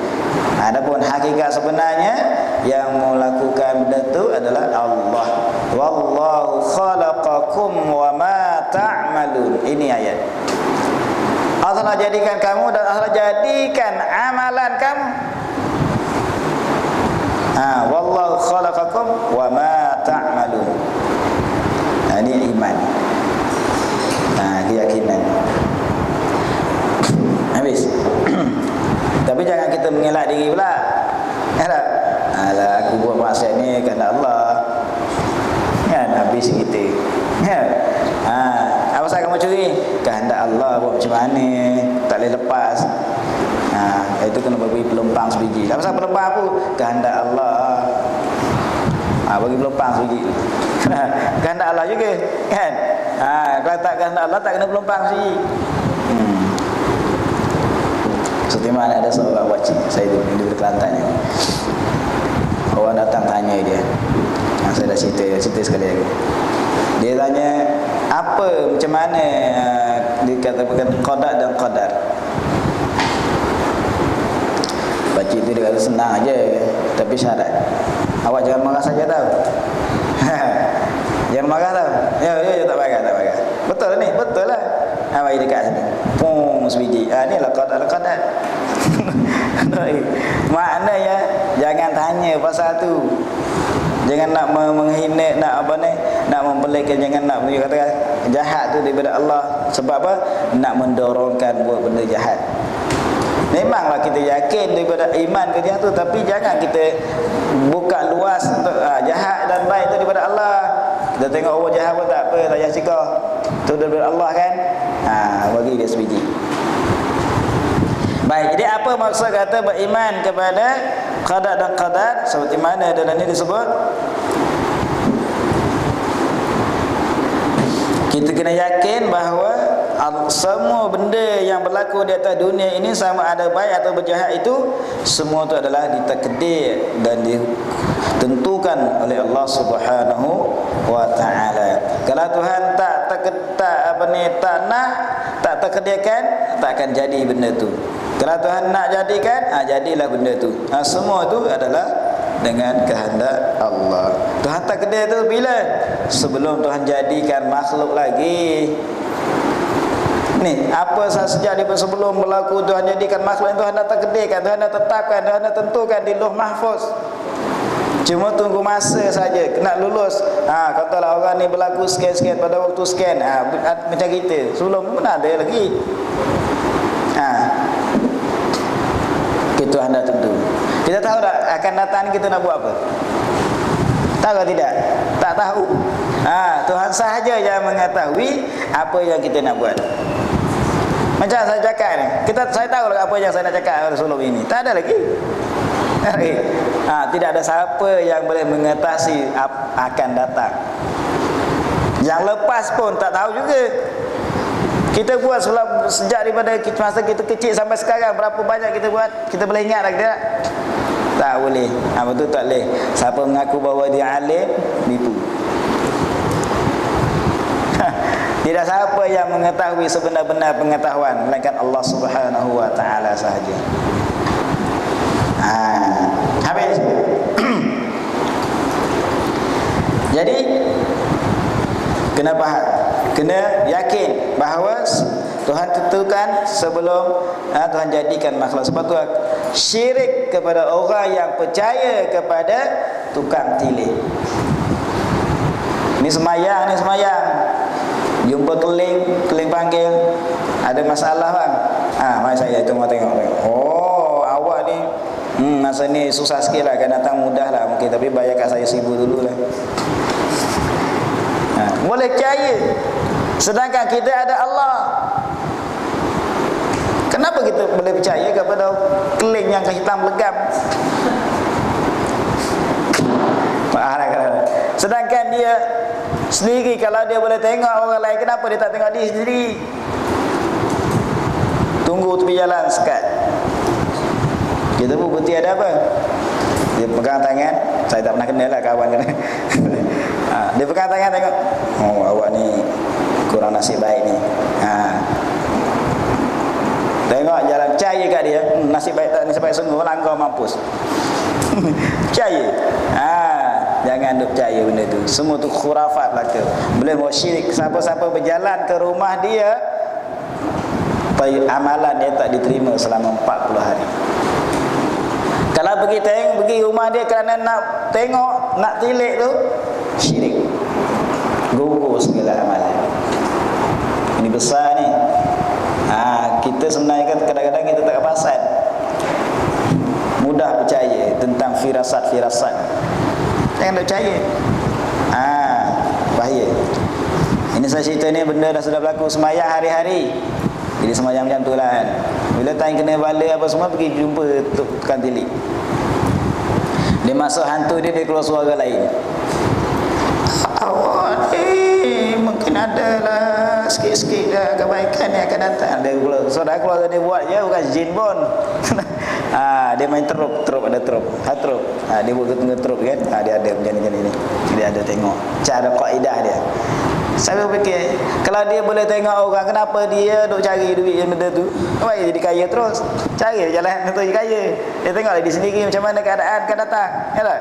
Adapun hakikat sebenarnya yang melakukan benda itu adalah Allah. Wallahu khalaqakum wa ma ta'malun. Ini ayat. Allah jadikan kamu dan Allah jadikan amalan kamu. Wallahu khalaqakum wa ma ta'malun. Ini iman. Keyakinan. Habis. Tapi jangan kita mengelak diri pula. Alah, aku buat maksiat ni kerana Allah. Kan habis kita. Kan? Apa pasal kamu curi? Kehendak Allah, buat macam mana? Tak boleh lepas. Itu kena bagi pelumpang sebiji. Apa pasal pelumpang apa? Kehendak Allah. Bagi pelumpang sebiji. Kehendak Allah juga, kan? Kalau tak kehendak Allah, tak kena pelumpang sebiji. Seperti mana ada seorang wajib, saya di Kelantan ni. Orang datang tanya dia. Saya dah cerita sekali lagi. Dia tanya, apa macam mana dikatakan qada dan qadar? Pakcik tu dia kata senang aja, tapi syarat. Awak jangan marah saja tau. Jangan marah tau. Ya tak marah. Betul lah ni, betul lah. Mari dekat sini. Pung sebiji. Ni lah qadar. Maknanya jangan tanya pasal tu. Jangan nak menghina, nak apa ni, nak membelikan, jangan nak katakan jahat tu daripada Allah. Sebab apa? Nak mendorongkan buat benda jahat. Memanglah kita yakin daripada iman ke dia tu, tapi jangan kita buka luas untuk jahat dan baik tu daripada Allah. Kita tengok orang jahat pun tak apa, tak payah cakap. Tu daripada Allah kan? Bagi dia sebiji. Baik, jadi apa maksud kata beriman kepada qada dan qadar? Seperti mana dalam ini disebut? Kita kena yakin bahawa semua benda yang berlaku di atas dunia ini, sama ada baik atau berjahat, itu semua itu adalah ditakdir dan ditentukan oleh Allah Subhanahu wa taala. Kalau Tuhan tak takdirkan, tak akan jadi benda tu. Kalau Tuhan nak jadikan, jadilah benda tu. Semua tu adalah dengan kehendak Allah. Tuhan takdir tu bila? Sebelum Tuhan jadikan makhluk lagi. Ni, apa sejak daripada sebelum berlaku Tuhan jadikan makhluk, Tuhan dah takdirkan, Tuhan dah tetapkan, Tuhan dah tentukan di Lauh Mahfuz. Cuma tunggu masa saja nak lulus. Katalah orang ni berlaku sekian-sekian pada waktu sekian. Macam kita sebelum pun ada lagi. Itu anda tentu. Kita tahu tak akan datang kita nak buat apa? Tahu atau tidak? Tak tahu. Tuhan sahaja yang mengetahui apa yang kita nak buat. Macam saya cakap ni, saya tahu apa yang saya nak cakap sebelum ini. Tak ada lagi. Tidak ada siapa yang boleh mengatasi akan datang. Yang lepas pun tak tahu juga. Kita buat sejak daripada masa kita kecil sampai sekarang, berapa banyak kita buat, kita boleh ingat tak? Tidak? Tak boleh. Betul tak boleh. Siapa mengaku bahawa dia alim, nipu. Tidak siapa yang mengetahui sebenar-benar pengetahuan melainkan Allah Subhanahu wa taala sahaja. Habis. Jadi kena faham, kena yakin bahawa Tuhan tentukan sebelum Tuhan jadikan makhluk. Sebab tu syirik kepada orang yang percaya kepada tukang tilih. Ni semayang. Jumpa keling panggil, ada masalah bang. Mari saya tengok. Oh, awak ni masa ni susah sikit lah, kan datang mudah lah mungkin, tapi bayar kat saya 1,000 dulu lah. Boleh percaya. Sedangkan kita ada Allah. Kenapa kita boleh percaya kepada keling yang hitam legam? Sedangkan dia sendiri. Kalau dia boleh tengok orang lain, kenapa dia tak tengok diri sendiri? Tunggu tepi jalan sekat. Kita pun berhenti ada apa? Dia pegang tangan, saya tak pernah kenal lah kawan ni. Dia pegang tangan tengok, oh awak ni kurang nasib baik ni. Tengok jalan, percaya kat dia, nasib baik tak, nasib baik sungguh, langgar mampus. Percaya. Jangan duk percaya benda tu. Semua tu khurafat belaka. Boleh buat syirik. Siapa-siapa berjalan ke rumah dia, amalan dia tak diterima selama 40 hari. Kalau pergi rumah dia kerana nak tengok, nak tilik tu, syirik. Gugur segala amalan. Ini besar ni. Kita sebenarnya kan kadang-kadang kita tak perasan. Mudah percaya tentang firasat-firasat. Jangan tak percaya. Bahaya. Ini saya cerita ni benda dah sudah berlaku semayang hari-hari. Jadi semayang macam tu lah kan. Bila time kena bala apa semua, pergi jumpa tukang tilik. Dia masuk hantu dia keluar suara lain. Awak ni mungkin adalah sikit-sikit dah kebaikan yang akan datang. Dia keluar, saudara keluarga dia buat je, bukan jin pun. Dia main terup ada terup. Terup. Dia buat tengah terup kan. Dia ada macam ni. Dia ada tengok cara kaedah dia. Saya fikir, kalau dia boleh tengok orang, kenapa dia duk cari duit yang benda tu? Kenapa dia jadi kaya terus? Cari jalan untuk jadi kaya. Dia tengok dia sendiri macam mana keadaan akan datang. Ya tak?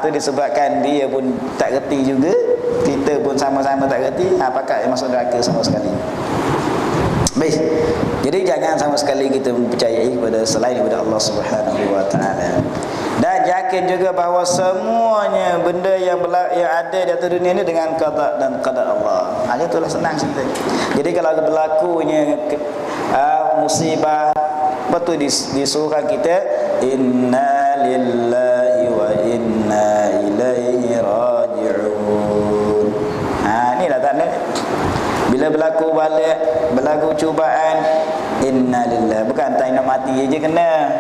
Tu disebabkan dia pun tak reti juga, kita pun sama-sama tak reti. Pakak masuk neraka sama sekali. Baik. Jadi jangan sama sekali kita mempercayai kepada selain daripada Allah Subhanahu wa taala. Dan yakin juga bahawa semuanya benda yang ada di atas dunia ini dengan qada dan qadar Allah. Itulah senang cerita. Jadi kalau berlakunya musibah, betul disuruhkan kita inna lillahi wa inna ilaihi raji'un. Inilah tanda. Bila berlaku balik, berlaku cubaan, inna lillahi. Bukan tak nak mati je kena.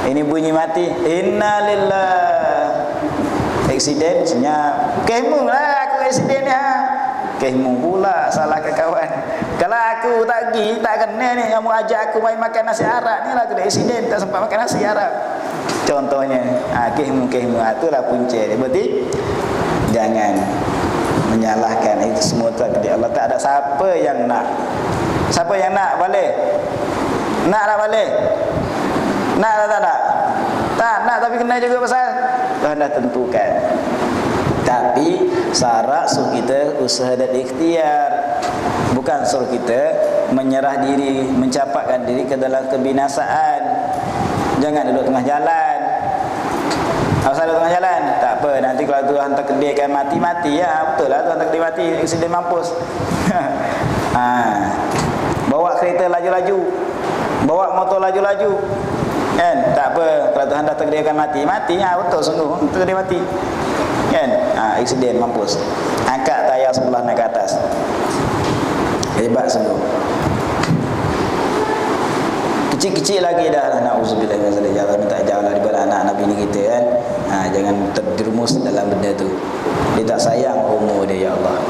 Ini bunyi mati, inna lillahi. Aksiden senyap. Kehmu lah aku aksiden ni. Kehmu pula salah ke kawan. Kalau aku tak pergi, tak kena ni, kamu ajak aku main makan nasi Arab ni lah, aku dah aksiden, tak sempat makan nasi Arab. Contohnya, kehmu. Itulah punca dia. Berarti jangan menyalahkan, itu semua takdir Allah. Tak ada siapa yang nak. Siapa yang nak boleh? Nak tak boleh? Nak tak nak? Tak nak, tapi kena juga pasal Tuhan dah tentukan. Tapi syarat suruh kita usaha dan ikhtiar. Bukan suruh kita menyerah diri, mencapakkan diri ke dalam kebinasaan. Jangan duduk tengah jalan. Asal duduk tengah jalan, tak apa, nanti kalau Tuhan takdirkan mati ya, betul lah Tuhan takdir mati, aksiden mampus. Bawa kereta laju-laju, bawa motor laju-laju, kan? Tak apa, kalau Tuhan dah takdirkan mati ya, betul sungguh takdir mati, kan? Aksiden mampus. Angkat tayar sebelah naik ke atas, hebat sungguh. Kecil-kecil lagi dah, na'udzubillah min zalik. Ya Allah, minta jauhlah daripada anak Nabi ni kita kan. Jangan terjerumus dalam benda tu. Dia tak sayang umur dia, ya Allah.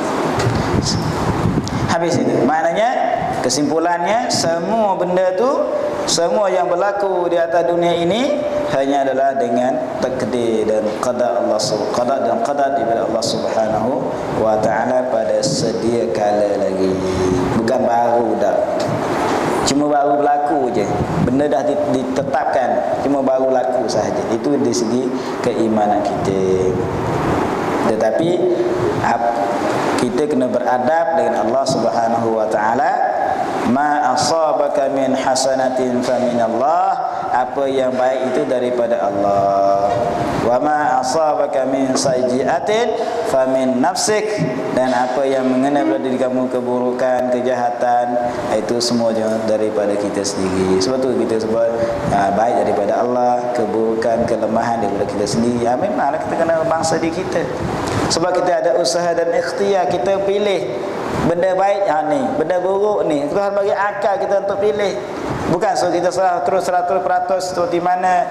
Habis itu. Maknanya kesimpulannya, semua benda tu, semua yang berlaku di atas dunia ini hanya adalah dengan takdir dan qada Allah, qada dan qadar daripada Allah Subhanahu wa taala pada sedia kala lagi. Bukan baru dah. Cuma baru berlaku je. Benda dah ditetapkan, cuma baru berlaku sahaja. Itu dari segi keimanan kita. Tetapi kita kena beradab dengan Allah Subhanahu wa taala. Ma asabaka min hasanatin fa min Allah. Apa yang baik itu daripada Allah. Wa ma asabaka min sayyi'atin fa min nafsik. Dan apa yang mengenai pada diri kamu, keburukan, kejahatan, itu semua daripada kita sendiri. Sebab tu kita sebut baik daripada Allah, keburukan, kelemahan daripada kita sendiri. Memanglah kita kena bangsa diri kita. Sebab kita ada usaha dan ikhtiar, kita pilih benda baik ni, benda buruk ni. Tuhan bagi akal kita untuk pilih. Bukan so kita terus 100% seperti mana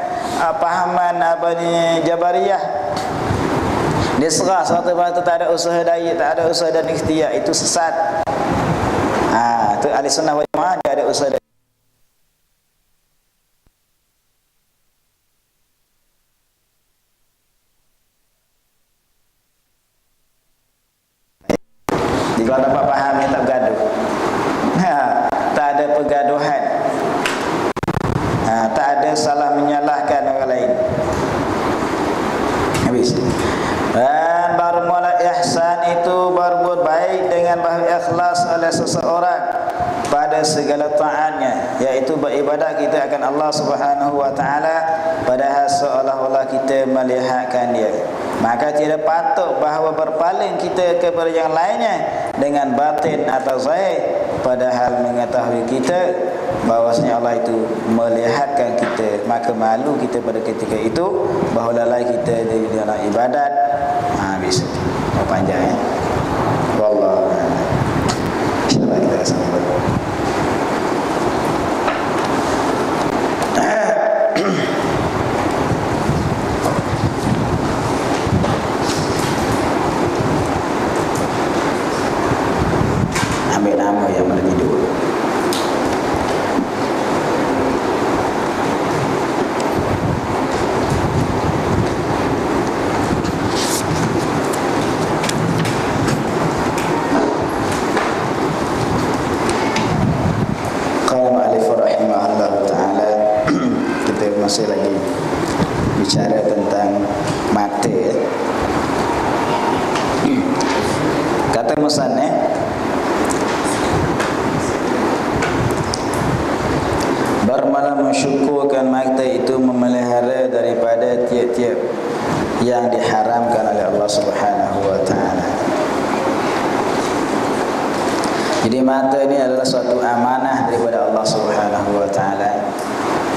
pahaman Jabariyah. Dia serah 100% tak ada usaha daya, tak ada usaha dan ikhtiar, itu sesat. Itu ahli sunnah wal jamaah, dia ada usaha dan kalau dapat faham ni, tak bergaduh. Tak ada pergaduhan. Tak ada salah menyalahkan orang lain. Habis. Dan baru mula ihsan itu berbuat baik dengan bahawa ikhlas oleh seseorang pada segala taatnya, iaitu beribadat kita akan Allah Subhanahu wa taala padahal seolah-olah kita melihatkan dia. Maka tidak patut bahawa berpaling kita kepada yang lainnya dengan batin atau zahir, padahal mengetahui kita bahawasanya Allah itu melihatkan kita. Maka malu kita pada ketika itu bahawa lalai kita di dalam ibadat. Habis. Panjang Wallahu a'lam. InsyaAllah kita sambung. Ambil nama yang mana tidur. Masih lagi bicara tentang mata. Kata musannif, bermula mensyukurkan mata itu memelihara daripada tiap-tiap yang diharamkan oleh Allah Subhanahu wa taala. Jadi mata ini adalah suatu amanah daripada Allah Subhanahu wa taala.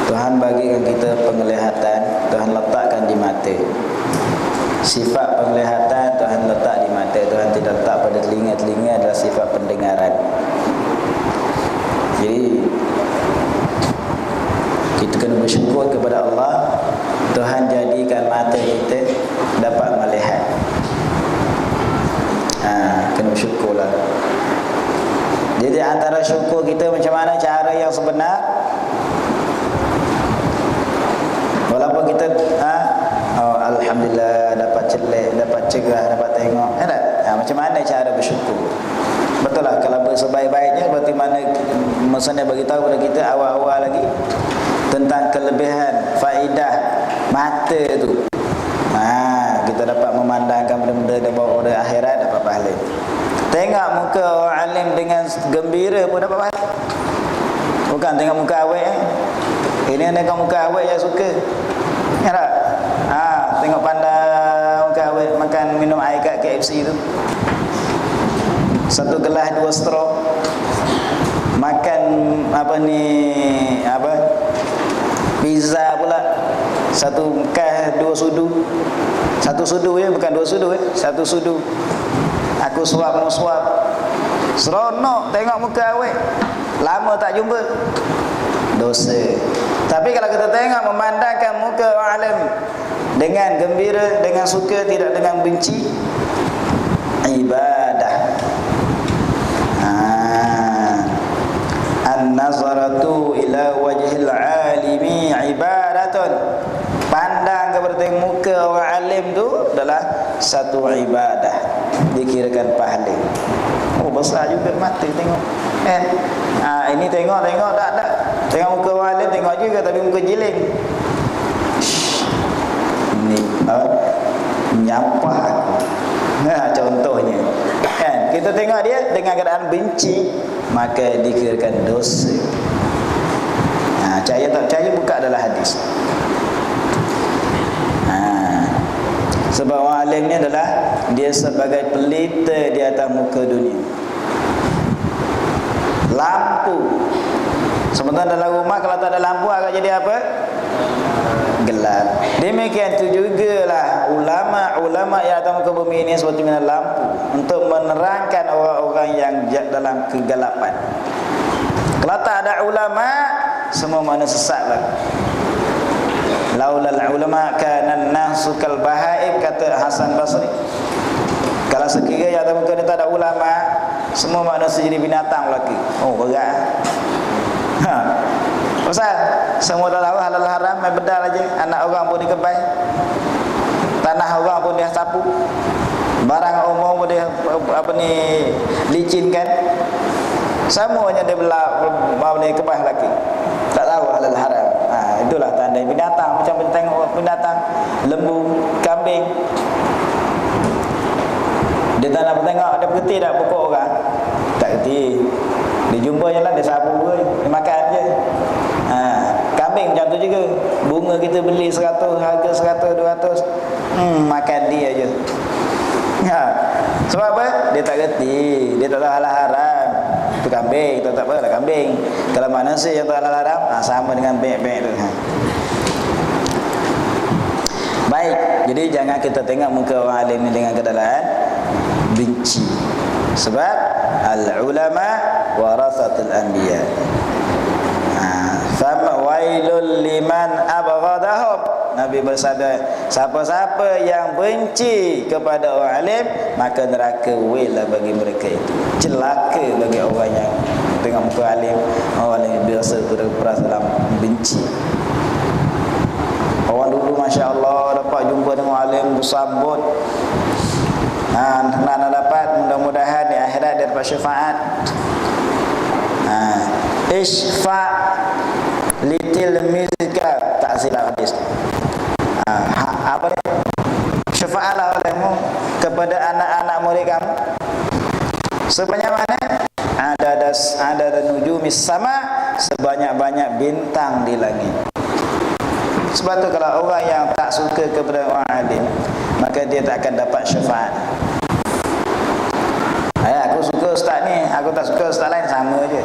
Tuhan bagikan kita penglihatan, Tuhan letakkan di mata. Sifat penglihatan Tuhan letak di mata, Tuhan tidak letak pada telinga. Telinga adalah sifat pendengaran. Jadi kita kena bersyukur kepada Allah, Tuhan jadikan mata kita dapat melihat. Kena bersyukurlah. Jadi antara syukur kita, macam mana cara yang sebenar? Walaupun kita alhamdulillah dapat celik, dapat cegah, dapat tengok, macam mana cara bersyukur? Betul lah, kalau sebaik-baiknya berarti mana maksudnya beritahu kepada kita awal-awal lagi tentang kelebihan faedah mata tu. Kita dapat memandangkan benda-benda yang bawa pada akhirat, dapat pahala. Tengok muka orang alim dengan gembira pun dapat pahala. Bukan tengok muka awet. Ini tengok muka awet yang suka. Ya tak? Tengok pandang muka awet makan minum air kat KFC tu. Satu gelas 2 straw. Makan pizza pula. Satu kas 2 sudu. Satu sudu ya, bukan 2 sudu ya. Satu sudu. Aku suap mau suap. Seronok tengok muka awet. Lama tak jumpa. Dosa. Tapi kalau kita tengok memandangkan muka orang alim dengan gembira, dengan suka, tidak dengan benci, ibadah. An-nazaratu ila wajhil alimi ibadatun. Pandang kepada muka orang alim tu adalah satu ibadah, dikirakan pahala. Besar juga mata tengok. Ini tengok tak. Tengok muka orang alim tengok juga, tapi muka jiling. Ni nyampah aku. Contohnya. Kita tengok dia dengan keadaan benci, maka dikirakan dosa. Percaya tak percaya, buka adalah hadis. Sebab orang alim ni adalah dia sebagai pelita di atas muka dunia. Lampu. Sementara dalam rumah kalau tak ada lampu agak jadi apa? Gelap. Demikian tu jugalah ulama yang atas muka bumi ini seperti mana lampu untuk menerangkan orang-orang yang dalam kegelapan. Kalau tak ada ulama, semua mana sesatlah. laulal ulama kana an-nasu kal bahaim, kata Hasan Basri. Kalau sekiranya atas muka ni tak ada ulama, semua manusia jadi binatang lagi. Oh, berat. Ustaz, semua dah tahu halal haram, main bedal aja. Anak orang pun dikebai, tanah orang pun dia sapu, barang umum pun dia licinkan. Semuanya dia boleh kebah lagi. Tak tahu halal haram. Itulah tanda binatang. Macam tengok binatang, lembu, kambing. Dia tak nak tengok dia berhenti tak pokok orang. Tak berhenti. Dia jumpa je lah, dia sapu pun, dia makan je. Kambing macam tu juga. Bunga kita beli 100, harga 100, 200, makan dia je. Sebab apa? Dia tak berhenti. Dia tak tahu halal haram. Itu kambing, itu tak apalah kambing. Kalau manusia yang tak halal haram, sama dengan bek-bek tu. Baik, jadi jangan kita tengok muka orang alim ni dengan kedalaan benci. Sebab al-ulama warasatul anbiya. Fama wailul liman abghadahum. Nabi bersabda, siapa-siapa yang benci kepada orang alim, maka neraka wailah bagi mereka itu. Celaka bagi orang yang tengok muka alim, orang alim biasa terperas dalam benci. Orang dulu masya-Allah dapat jumpa dengan alim bersambut. Nak dapat, mudah-mudahan di akhirat dia dapat syafaat. Isfa' litil mizka, tak silap hadis. Apa dia? Syafaatlah olehmu kepada anak-anak murid kamu sebanyak mana? Ada nujumis sama, sebanyak-banyak bintang di langit. Sebab tu kalau orang yang tak suka kepada orang alim, maka dia tak akan dapat syafaat. Aku suka ustaz ni, aku tak suka ustaz lain, sama je.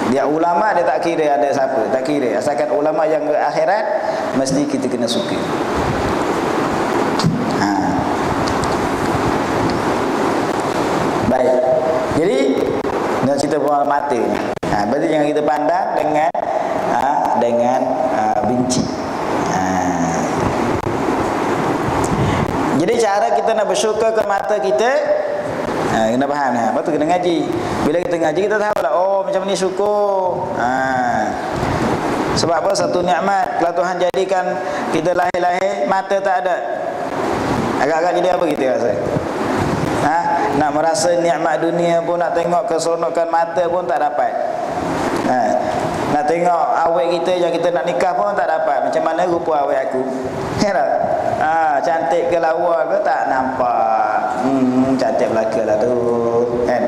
Dia ulama, dia tak kira ada siapa, tak kira. Asalkan ulama yang ke akhirat, mesti kita kena suka. Baik. Jadi nak cerita buang mata ni. Berarti jangan kita pandang dengan benci. Jadi cara kita nak bersyukur ke mata kita, kena faham ni. Lepas tu kena ngaji. Bila kita ngaji, kita tahu lah, oh macam ni syukur. Sebab apa? Satu nikmat. Kalau Tuhan jadikan kita lahir-lahir, mata tak ada, agak-agak jadi apa kita rasa? Nak merasa nikmat dunia pun, nak tengok keseronokan mata pun tak dapat. Nak tengok awet kita yang kita nak nikah pun tak dapat. Macam mana rupa awet aku? Cantik ke lawa ke tak nampak. Cantik belaka lah tu, kan?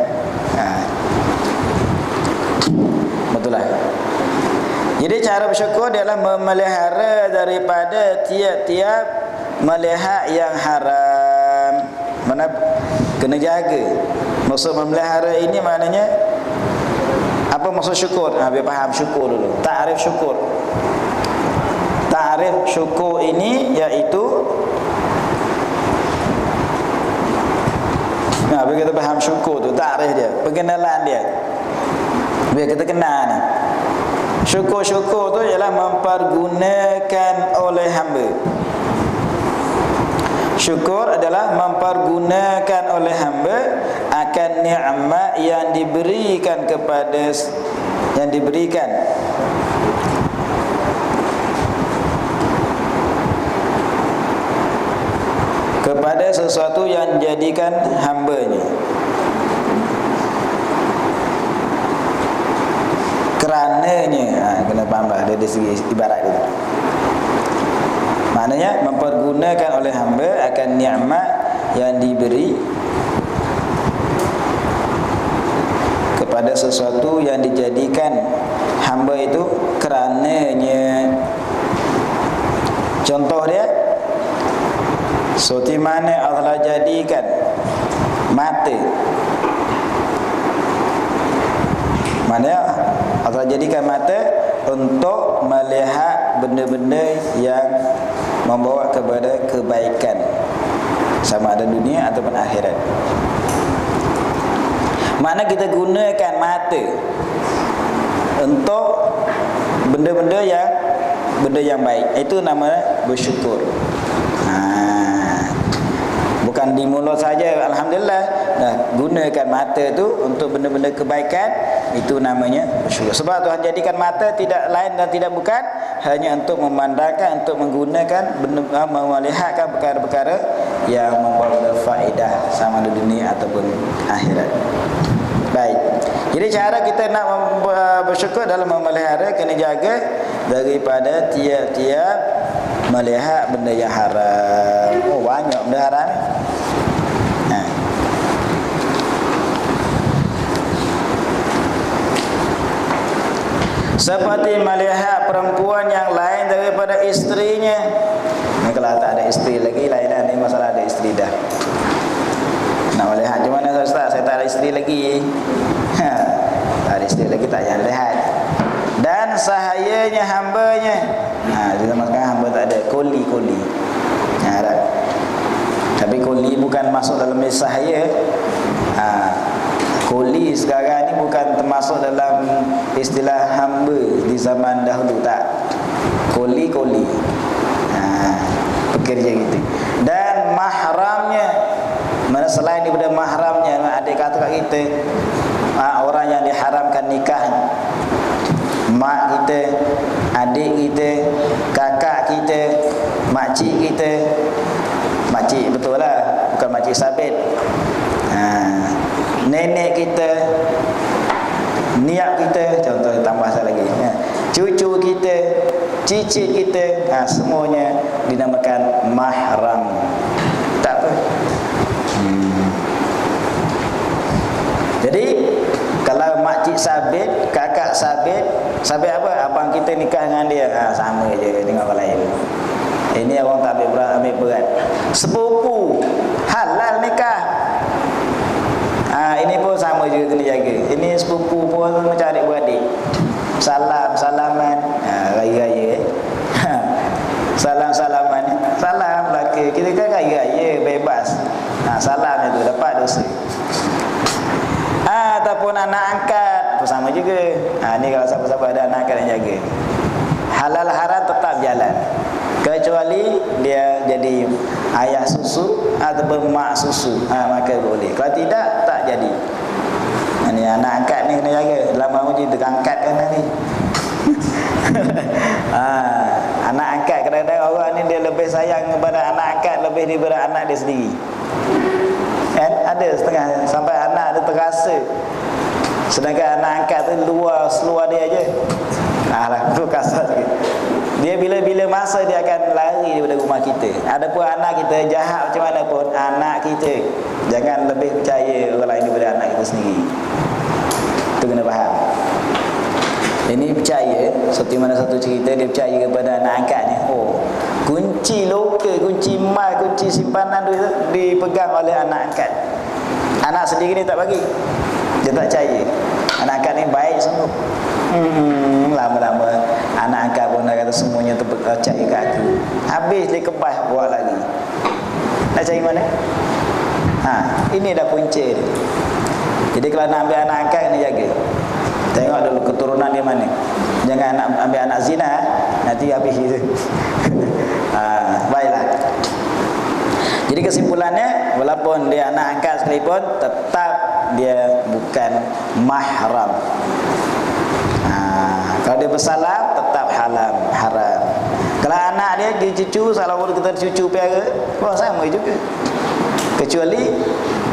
Betul lah. Jadi cara bersyukur adalah memelihara daripada tiap-tiap melihat yang haram. Mana kena jaga. Maksud memelihara ini maknanya apa maksud syukur? Biar faham syukur dulu. Ta'rif syukur. Ta'rif syukur ini iaitu, biar kita faham syukur tu, ta'rif dia, pengenalan dia. Biar kita kenal ni. Syukur-syukur tu ialah mempergunakan oleh hamba. Syukur adalah mempergunakan oleh hamba akan nikmat yang diberikan kepada sesuatu yang jadikan hambanya. Kerananya, kena faham lah dari segi ibarat itu. Maknanya mempergunakan oleh hamba akan nikmat yang diberi kepada sesuatu yang dijadikan hamba itu kerananya. Contoh dia, seperti mana Allah jadikan mata. Maknanya Allah jadikan mata untuk melihat benda-benda yang membawa kepada kebaikan, sama ada dunia ataupun akhirat. Makna kita gunakan mata untuk benda-benda yang benda yang baik. Itu nama bersyukur. Bukan di mulut saja alhamdulillah. Gunakan mata tu untuk benda-benda kebaikan. Itu namanya bersyukur. Sebab Tuhan jadikan mata tidak lain dan tidak bukan hanya untuk memandangkan, untuk menggunakan melihatkan perkara-perkara yang membawa faedah sama di dunia ataupun akhirat. Baik. Jadi cara kita nak bersyukur dalam memelihara, kena jaga daripada tiap-tiap melihat benda yang haram. Oh, banyak benda haram. Seperti melihat perempuan yang lain daripada isterinya. Ini kalau tak ada isteri lagi lain dah. Ini masalah ada isteri dah. Nak melihat macam mana Ustaz? Saya tak ada isteri lagi. Tak ada isteri lagi, tak payah lihat. Dan sahayanya hambanya. Di zaman sekarang hamba tak ada. Koli. Tapi koli bukan masuk dalam sahaya. Koli sekarang ni bukan termasuk dalam istilah hamba di zaman dahulu, tak. Koli. Pekerja gitu. Dan mahramnya, mana selain daripada mahramnya, adik kata kat kita, orang yang diharamkan nikah, mak kita, adik kita, kakak kita, makcik kita. Makcik betul lah, bukan makcik sabit. Nenek kita, niat kita, contoh tambah satu lagi, cucu kita, cicit kita, semuanya dinamakan mahram. Tak apa. Jadi kalau makcik sabit, kakak sabit, sabit apa? Abang kita nikah dengan dia, sama je dengan orang lain. Ini orang tak ambil berat. Sepupu halal nikah, ini pun sama juga kena jaga. Ini sepupu pun macam adik-beradik. Salaman, raya-raya. Salaman. Salam belaka. Kita kan raya-raya bebas. Salam itu dapat dosa. Ataupun anak angkat pun sama juga. Ni kalau siapa-siapa ada anak angkat yang jaga. Halal haram tetap jalan. Kecuali dia jadi ayah susu ataupun mak susu, maka boleh. Kalau tidak, tak jadi. Ini anak angkat ni kena jaga. Lama uji terangkat kan ni. Anak angkat, kadang-kadang orang ni dia lebih sayang kepada anak angkat lebih daripada anak dia sendiri. Ada setengah sampai anak dia terasa, sedangkan anak angkat tu seluar dia aje. Tu kasar sikit. Dia bila-bila masa dia akan lari daripada rumah kita. Adapun anak kita jahat macam mana pun, anak kita jangan lebih percaya orang lain daripada anak kita sendiri. Itu kena faham. Ini percaya, seperti mana satu cerita dia percaya kepada anak angkatnya. Kunci lokal, kunci mal, kunci simpanan tu dipegang oleh anak angkat. Anak sendiri ni tak bagi. Dia tak percaya. Anak angkat ni baik sungguh. Lama-lama anak angkat pun dah kata semuanya terpercaya kat aku. Habis dia kebas buat lagi. Nak cari mana? Ini dah punca dia. Jadi kalau nak ambil anak angkat, kena jaga. Tengok dulu keturunan dia mana. Jangan nak ambil anak zina, nanti habis itu. Baiklah. Jadi kesimpulannya, walaupun dia anak angkat sekalipun, tetap dia bukan mahram. Kalau dia bersalam, tetap haram. Kalau anak dia cucu, kalau kita cucu piara, sama juga. Kecuali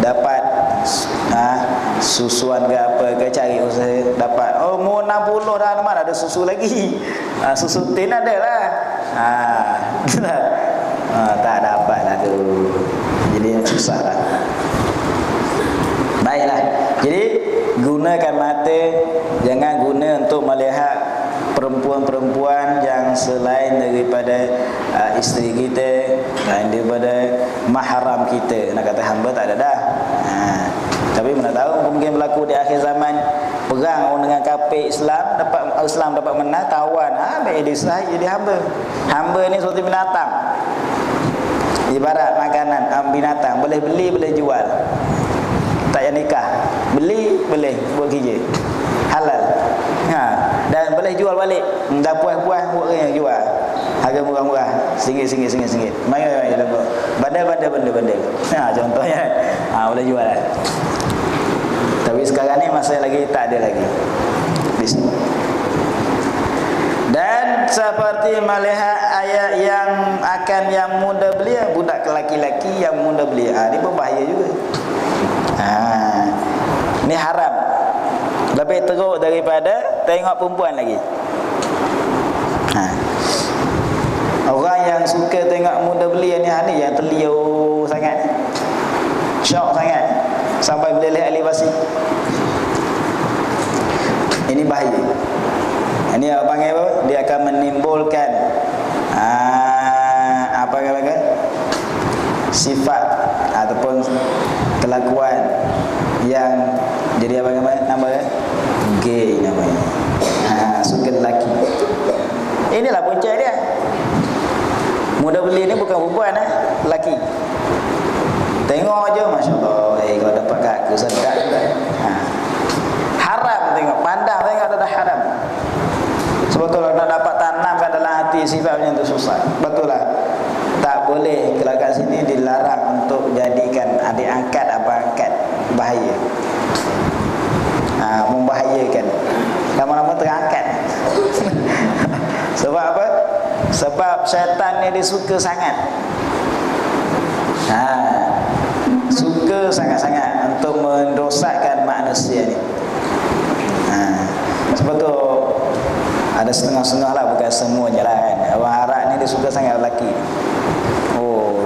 dapat susuan ke apa ke, cari usaha dapat. Umur 60 dah mana ada susu lagi. Susu tin ada lah. Tak dapat lah tu. Jadi susah lah. Baiklah. Jadi gunakan mata, jangan guna untuk melihat perempuan-perempuan yang selain daripada isteri kita, selain daripada mahram kita. Nak kata hamba tak ada dah. Tapi mana tahu mungkin berlaku di akhir zaman, perang dengan kafir, Islam dapat menang, tawan, ambil dia jadi hamba. Hamba ni seperti binatang. Ibarat makanan, binatang, boleh beli, boleh jual. Tak payah nikah. Beli boleh buat kerja. Halal. Dan boleh jual balik. Dah puas-puas buat yang jual. Harga murah-murah, RM1. Mari dapat. Bandel. Contohnya. Boleh jual lah. Tapi sekarang ni masa lagi tak ada lagi. Di sini. Dan seperti melihat ayat yang muda belia, budak lelaki-lelaki yang muda belia. Ini berbahaya juga. Ini haram. Lebih teruk daripada tengok perempuan lagi. Orang yang suka tengok muda belia ni yang terliur sangat, syok sangat, sampai meleleh ahli basi. Ini bahaya. Ini apa panggil apa? Dia akan menimbulkan apa kata sifat ataupun kelakuan yang jadi apa nama gay namanya. Suka lelaki. Inilah punca dia. Muda belia ni bukan perempuan, lelaki. Tengok aja, masya-Allah. Kalau dapat kat aku sedap juga. Haram tengok, pandang tengok dah haram. Sebetulnya nak dapat tanamkan dalam hati sifat macam tu susah. Betul lah. Tak boleh kalau kat sini dilarang untuk jadikan adik angkat abang angkat. Bahaya. Membahayakan. Lama-lama terangkat. Sebab apa? Sebab syaitan ni dia suka sangat. Suka sangat-sangat untuk mendosakkan manusia ni. Sebab tu ada setengah-setengah lah, bukan semuanya lah kan. Orang Arab ni dia suka sangat lelaki.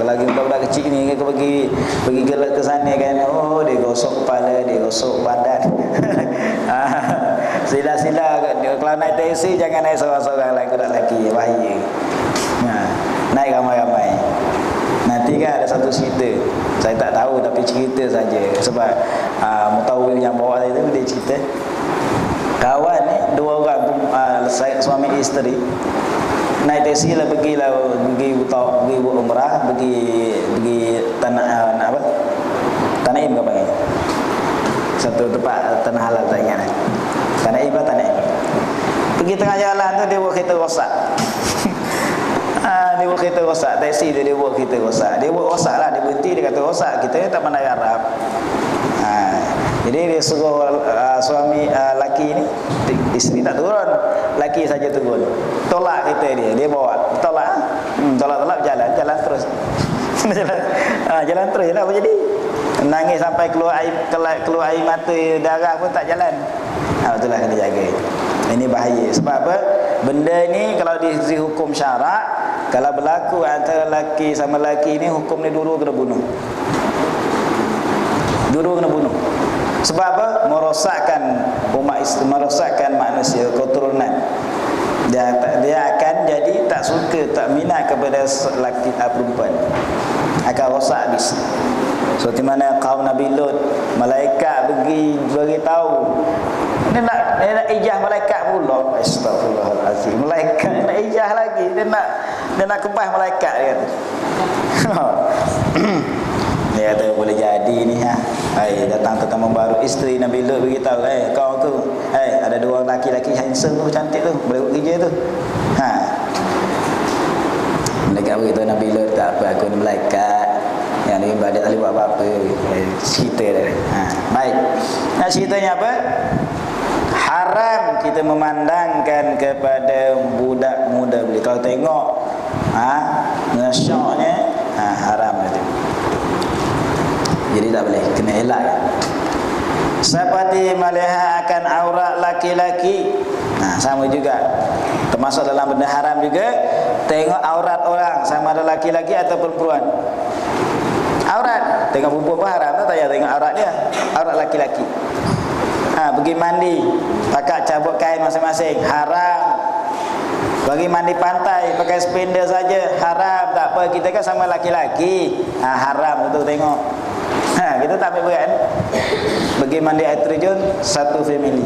Lagi budak-budak kecil ni dia pergi ke sana kan. Dia gosok kepala, dia gosok badan. Sila-sila kalau naik taksi jangan naik seorang-seorang lagi, budak lelaki bahaya. Naik ramai-ramai. Nanti kan ada satu cerita, saya tak tahu tapi cerita saja. Sebab mutawil yang bawa saya tu dia cerita, kawan ni dua orang suami isteri naik taksi lah pergi buat umrah, pergi tanah apa? Tanaim ke panggil? Satu tempat tanah halal tak ingat. Tanaim. Pergi tengah jalan tu dia buat kereta rosak. Dia buat kereta rosak, taksi dia buat kereta rosak. Dia buat rosak lah, dia berhenti, dia kata rosak. Kita ni tak pandai Arab. Jadi dia suruh suami laki ni, isteri tak turun, laki saja turun. Tolak kereta dia bawa. Tolak jalan terus. Jalan terus je lah apa jadi. Nangis sampai keluar air mata, darah pun tak jalan. Betul lah, kena jaga. Ini bahaya. Sebab apa? Benda ni kalau dihukum syarak, kalau berlaku antara lelaki sama lelaki ni, hukum ni dua-dua kena bunuh. Dua-dua kena bunuh. Sebab apa? Merosakkan umat Islam, merosakkan manusia, keturunan. Dia akan jadi tak suka, tak minat kepada lelaki perempuan. Akan rosak habis. Seperti mana kaum Nabi Lut, malaikat beritahu dia nak ijah malaikat pula. Astagfirullahalazim. Malaikat nak ijah lagi. Dia nak kebas malaikat dia kata. Dia kata boleh jadi ni datang tetamu baru, isteri Nabi Lut beritahu, kau tu, ada dua orang lelaki handsome tu, cantik tu, boleh buat kerja tu. Malaikat beritahu Nabi Lut, tak apa, aku ni malaikat yang lebih baik, tak boleh buat apa-apa. Cerita dia. Baik. Nak ceritanya apa? Haram kita memandangkan kepada budak muda beli. Kalau tengok nasyaknya haram itu. Jadi tak boleh, kena elak. Seperti melihat akan aurat laki-laki. Sama juga. Termasuk dalam benda haram juga tengok aurat orang, sama ada laki-laki atau perempuan. Aurat, tengok perempuan pun haram, tak payah tengok aurat dia. Aurat laki-laki. Pergi mandi, pakai cabut kain masing-masing, haram. Bagi mandi pantai, pakai spender saja, haram. Tak apa, kita kan sama laki-laki, haram untuk tengok. Kita tak ambil berat. Pergi mandi air terjun, satu family,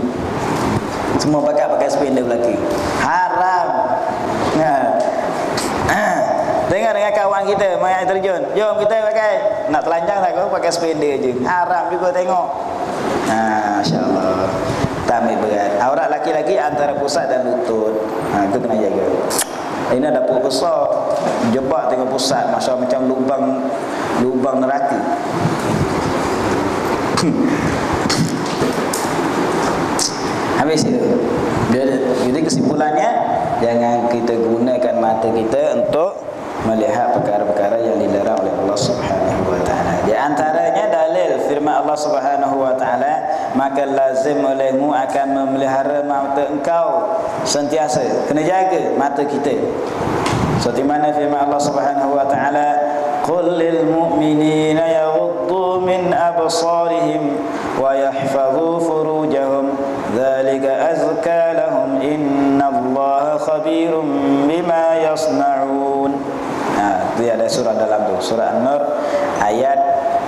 semua pakai spender belaki, haram. Tengok dengan kawan kita main air terjun, jom kita pakai. Nak telanjang tak kau, pakai spender je, haram juga tengok. Masya-Allah. tak ambil berat. Aurat laki-laki antara pusat dan lutut. Itu kena jaga. Ini ada dapur besar, jebak tengok pusat, macam lubang neraka. Habis itu. Jadi kesimpulannya, jangan kita gunakan mata kita untuk melihat perkara-perkara yang dilarang oleh Allah Subhanahu wa taala. Di antaranya dalil firman Allah Subhanahu wa taala, maka lazim olehmu akan memelihara mata engkau sentiasa. Kena jaga mata kita. Seperti mana firman Allah Subhanahu wa taala, qul lil mu'minina yaghuddu min absarihim wa yahfazu furujahum dzalika azka lahum innallaha khabirum bima yasnaun. Itu ada surah dalam tu, surah An-Nur ayat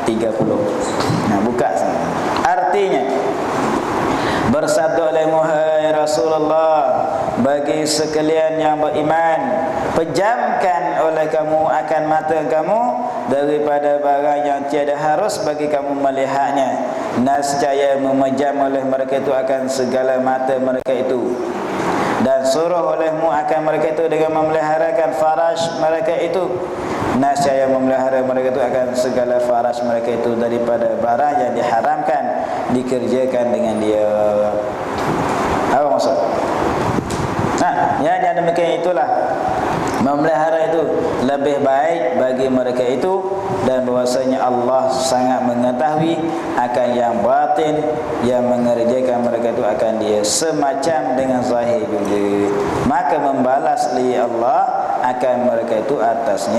30. Buka sana. Artinya, bersabda oleh Muhammad Rasulullah bagi sekalian yang beriman, pejamkan oleh kamu akan mata kamu daripada barang yang tiada harus bagi kamu melihatnya. Nescaya memejam oleh mereka itu akan segala mata mereka itu, dan suruh olehmu akan mereka itu dengan memeliharakan faraj mereka itu. Nescaya memelihara mereka itu akan segala faraj mereka itu daripada barang yang diharamkan dikerjakan dengan dia. Apa maksud? Yang demikian itulah, memelihara itu lebih baik bagi mereka itu, dan bahwasanya Allah sangat mengetahui akan yang batin, yang mengerjakan mereka itu akan dia semacam dengan zahir juga. Maka membalas li Allah akan mereka itu atas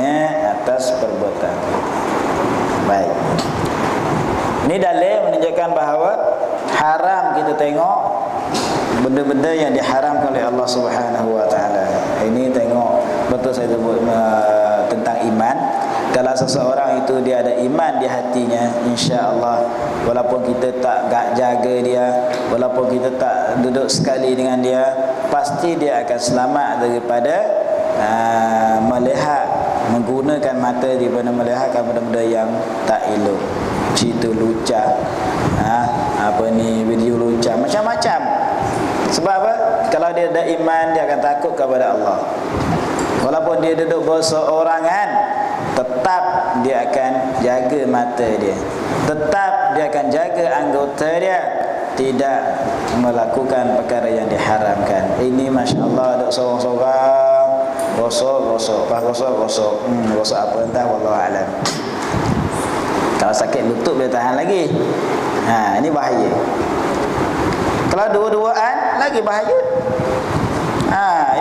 perbuatan. Baik. Ini dalil menunjukkan bahawa haram kita tengok benda-benda yang diharamkan oleh Allah Subhanahu wa taala. Ini tengok betul saya sebut tentang iman. Kalau seseorang itu dia ada iman di hatinya, insya-Allah walaupun kita tak jaga dia, walaupun kita tak duduk sekali dengan dia, pasti dia akan selamat daripada melihat, menggunakan mata daripada melihatkan benda-benda yang tak elok, cerita lucah, video lucah, macam-macam. Sebab apa? Kalau dia ada iman, dia akan takut kepada Allah. Walaupun dia duduk berseorangan, tetap dia akan jaga mata dia, tetap dia akan jaga anggota dia, tidak melakukan perkara yang diharamkan. Ini masya-Allah duduk sorang-sorang, gosok apa entah, wallahu alam. Kalau sakit lutut boleh tahan lagi. Ini bahaya. Kalau dua-duaan lagi bahaya.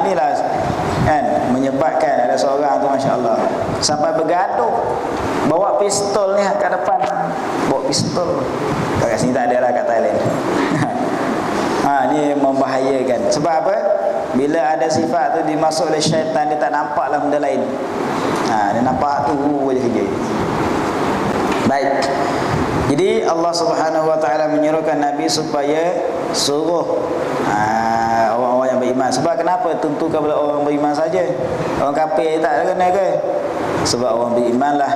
Inilah kan menyebabkan ada seorang tu masya-Allah sampai bergaduh, bawa pistol ni kat depan, bawa pistol. Kat sini tak ada lah, kat Thailand. Ni membahayakan. Sebab apa? Bila ada sifat tu dimasuk oleh syaitan, dia tak nampaklah benda lain. Dia nampak tu je saja. Baik. Jadi Allah Subhanahu wa taala menyuruhkan Nabi supaya suruh orang-orang yang beriman. Sebab kenapa tentu kepada orang beriman saja? Orang kafir tak kena ke? Sebab orang berimanlah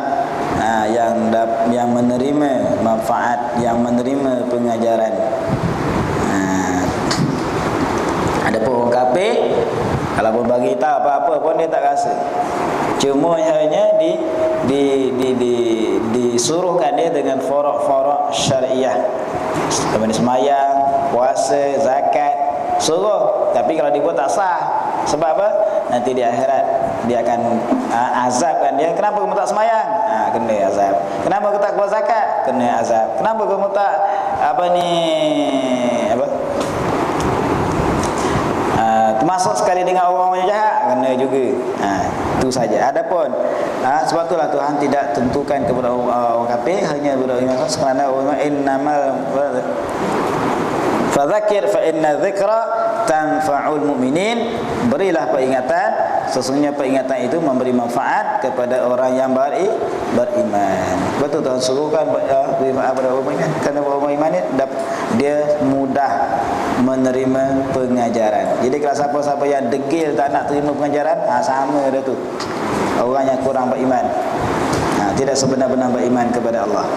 yang menerima manfaat, yang menerima pengajaran. Adapun orang kafir, kalau pun bagi tahu apa-apa pun dia tak rasa. Cuma hanya disuruhkan dia dengan forok-forok syariah, seperti sembahyang, puasa, zakat, suruh. Tapi kalau dibuat tak sah. Sebab apa? Nanti di akhirat dia akan azabkan dia. Kenapa kamu tak sembahyang? Kena azab. Kenapa kamu tak buat zakat? Kena azab. Kenapa kamu tak termasuk sekali dengan orang yang jahat? Kena juga. Itu saja. Adapun sebab itulah Tuhan tidak tentukan kepada orang kafir, hanya kepada orang Islam. Kerana orang innamal fadzakir fa inna dzikra tanfa'ul mu'minin. Berilah peringatan, sesungguhnya peringatan itu memberi manfaat kepada orang yang beriman. Betul Tuhan suruhkan beri manfaat kepada orang beriman. Kerana orang beriman ni dia mudah menerima pengajaran. Jadi kalau siapa-siapa yang degil tak nak terima pengajaran, sama dia tu orang yang kurang beriman, tidak sebenar-benar beriman kepada Allah.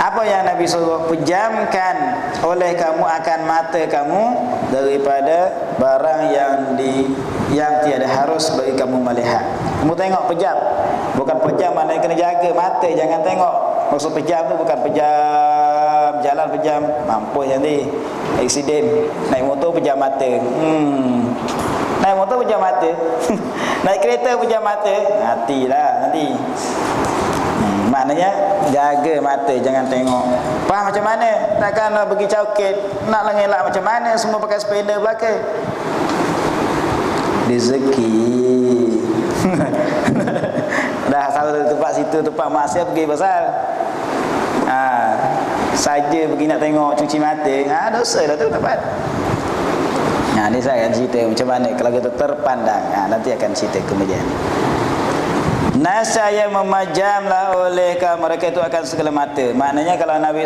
Apa yang Nabi suruh? Pejamkan oleh kamu akan mata kamu daripada barang yang tiada harus bagi kamu melihat. Kamu tengok pejam. Bukan pejam maknanya kena jaga mata, jangan tengok. Maksud pejam tu bukan pejam jalan, pejam mampus nanti aksiden. Naik motor pejam mata. Naik motor pejam mata. Naik kereta pejam mata, matilah nanti. Maknanya jaga mata, jangan tengok. Faham macam mana? Takkan nak pergi cauket, nak lengelak macam mana, semua pakai sepeda belakang. Rezeki. Dah selalu tempat situ, tempat maksiat pergi pasal saja pergi nak tengok cuci mata, dosa dah tu dapat. Ni saya akan cerita macam mana kalau kita terpandang. Nanti akan cerita kemudian. Nasaya memajamlah oleh mereka itu akan segala mata. Maknanya kalau Nabi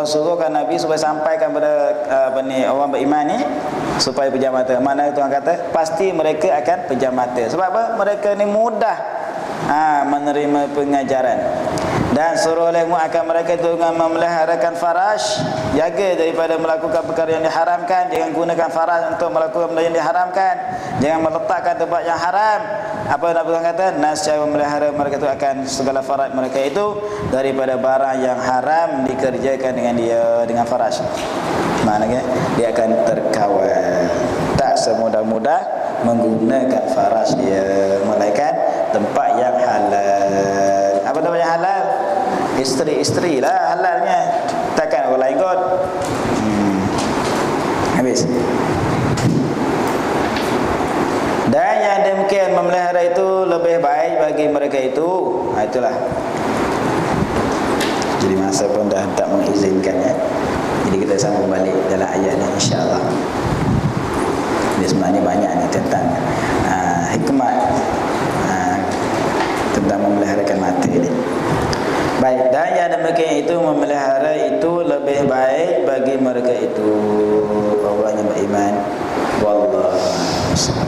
suruhkan Nabi supaya sampaikan pada orang beriman ni supaya pejam mata. Mana Tuhan kata pasti mereka akan pejam mata. Sebab apa? Mereka ni mudah menerima pengajaran. Dan suruh olehmu akan mereka itu dengan memeliharakan farash, jaga daripada melakukan perkara yang diharamkan. Jangan gunakan farash untuk melakukan benda yang diharamkan. Jangan meletakkan tempat yang haram. Apa Nabi kata? Nasya memelihara mereka itu akan segala farash mereka itu daripada barang yang haram dikerjakan dengan farash. Maknanya dia akan terkawal. Tak semudah-mudah menggunakan farash dia, melainkan tempat yang halal. Apa namanya halal? Isteri-isteri lah halalnya. Takkan orang lain kot. Habis. Dan yang demikian memelihara itu lebih baik bagi mereka itu. Itulah. Jadi masa pun dah tak mengizinkan ya. Jadi kita sambung balik dalam ayat ni insya-Allah. Dia sebenarnya banyak ni tentang hikmah tentang memeliharakan mata ni. Baik, dan yang demikian itu memelihara itu lebih baik bagi mereka itu orang yang beriman. Wallahu a'lam.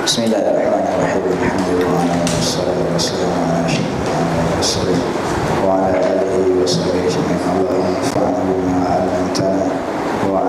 Bismillahirrahmanirrahim. Alhamdulillah wassalatu wassalamu ala asyrafil mursalin wa ala alihi washabihi ajma'in. Allahumma anfa'na bima 'allamtana wa